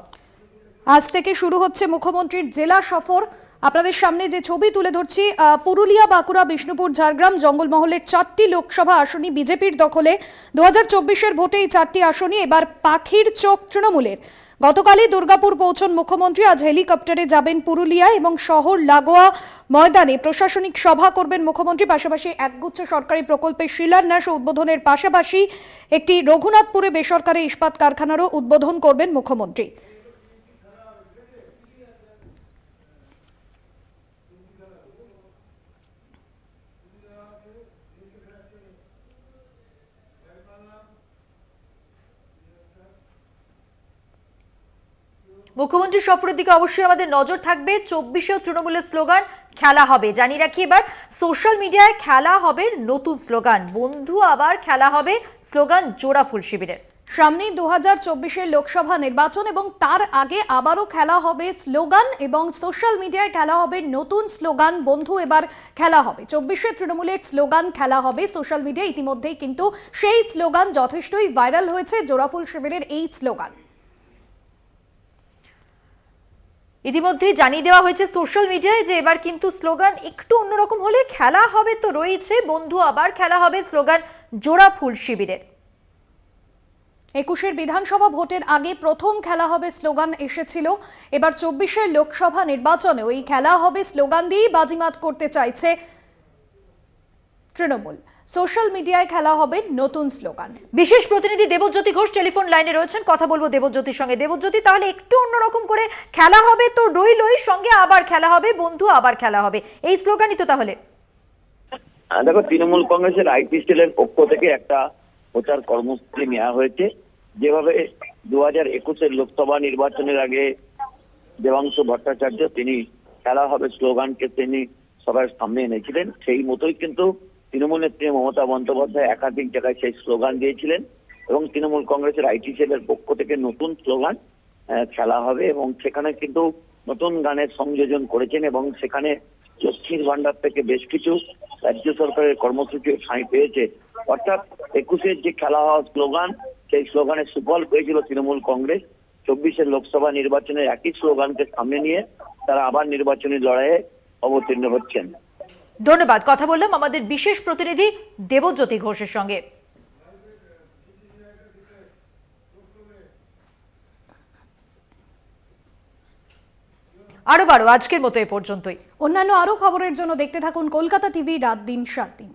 আজ থেকে শুরু হচ্ছে মুখ্যমন্ত্রীর জেলা সফর। আপনাদের সামনে যে ছবি তুলে ধরছি, পুরুলিয়া, বাঁকুড়া, বিষ্ণুপুর, ঝাড়গ্রাম, জঙ্গলমহলের 4টি লোকসভা আসনই বিজেপির দখলে। 2024-এর ভোটে এই 4টি আসনই এবার পাখির চোখ তৃণমূলের। গতকালই দুর্গাপুর পৌঁছন মুখ্যমন্ত্রী, আজ হেলিকপ্টারে যাবেন পুরুলিয়া এবং শহর লাগোয়া ময়দানে প্রশাসনিক সভা করবেন মুখ্যমন্ত্রী। পাশাপাশি একগুচ্ছ সরকারি প্রকল্পের শিলান্যাস ও উদ্বোধনের পাশাপাশি একটি রঘুনাথপুরে বেসরকারি ইস্পাত কারখানারও উদ্বোধন করবেন মুখ্যমন্ত্রী। মুখ্যমন্ত্রীর সফরের দিকে অবশ্যই আমাদের নজর থাকবে। 24-এও তৃণমূলের স্লোগান খেলা হবে। জানিয়ে রাখি, এবার সোশ্যাল মিডিয়ায় খেলা হবে নতুন স্লোগান, বন্ধু আবার খেলা হবে স্লোগান জোড়া ফুল শিবিরের। সামনেই 2024-এর লোকসভা নির্বাচন এবং তার আগে আবারও খেলা হবে স্লোগান এবং সোশ্যাল মিডিয়ায় খেলা হবে নতুন স্লোগান, বন্ধু এবার খেলা হবে। 24-এ তৃণমূলের স্লোগান খেলা হবে। সোশ্যাল মিডিয়া ইতিমধ্যেই কিন্তু সেই স্লোগান যথেষ্টই ভাইরাল হয়েছে, জোড়াফুল শিবিরের এই স্লোগান। ইতিমধ্যেই জানিয়ে দেওয়া হয়েছে সোশ্যাল মিডিয়ায় যে এবার কিন্তু স্লোগান একটু অন্যরকম হলে খেলা হবে তো রয়েছে, বন্ধু আবার খেলা হবে স্লোগান জোড়া ফুল শিবিরের। 21-এর বিধানসভা ভোটের আগে প্রথম খেলা হবে স্লোগান এসেছিল। এবার 24-এর লোকসভা নির্বাচনেও এই খেলা হবে স্লোগান দিয়েই বাজিমাত করতে চাইছে তৃণমূল। সোশ্যাল মিডিয়ায় খেলা হবে নতুন স্লোগান। বিশেষ প্রতিনিধি দেবজ্যোতি ঘোষ টেলিফোন লাইনে রয়েছেন, কথা বলবো দেবজ্যোতির সঙ্গে। দেবজ্যোতি, তাহলে একটু অন্যরকম করে খেলা হবে তো রইলই, সঙ্গে আবার খেলা হবে, বন্ধু আবার খেলা হবে, এই স্লোগানই তো তাহলে? দেখো, তৃণমূল কংগ্রেসের আইটি সেলের পক্ষ থেকে একটা প্রচার কর্মসূচি নেওয়া হয়েছে। যেভাবে 2021-এর লোকসভা নির্বাচনের আগে দেবাংশু ভট্টাচার্য তিনি খেলা হবে স্লোগানকে তিনি সবার সামনে এনেছিলেন, সেই মতোই কিন্তু তৃণমূল নেত্রী মমতা বন্দ্যোপাধ্যায় একাধিক জায়গায় সেই স্লোগান দিয়েছিলেন এবং তৃণমূল কংগ্রেসের আইটি সেলের পক্ষ থেকে নতুন স্লোগান খেলা হবে এবং সেখানে কিন্তু নতুন গানের সংযোজন করেছেন এবং সেখানে লক্ষ্মীর ভান্ডার থেকে বেশ কিছু রাজ্য সরকারের কর্মসূচি ঠাঁই পেয়েছে। অর্থাৎ 21-এর যে খেলা হওয়া স্লোগান, সেই স্লোগানের সুফল পেয়েছিল তৃণমূল কংগ্রেস। 24-এর লোকসভা নির্বাচনের একই স্লোগানকে সামনে নিয়ে তারা আবার নির্বাচনী লড়াইয়ে অবতীর্ণ হচ্ছেন। ধন্যবাদ। কথা বললাম আমাদের বিশেষ প্রতিনিধি দেবজ্যোতি ঘোষের সঙ্গে। আজকের মতো এ পর্যন্তই। অন্যান্য আরো খবরের জন্য দেখতে থাকুন কলকাতা টিভি রাত দিন 7 দিন।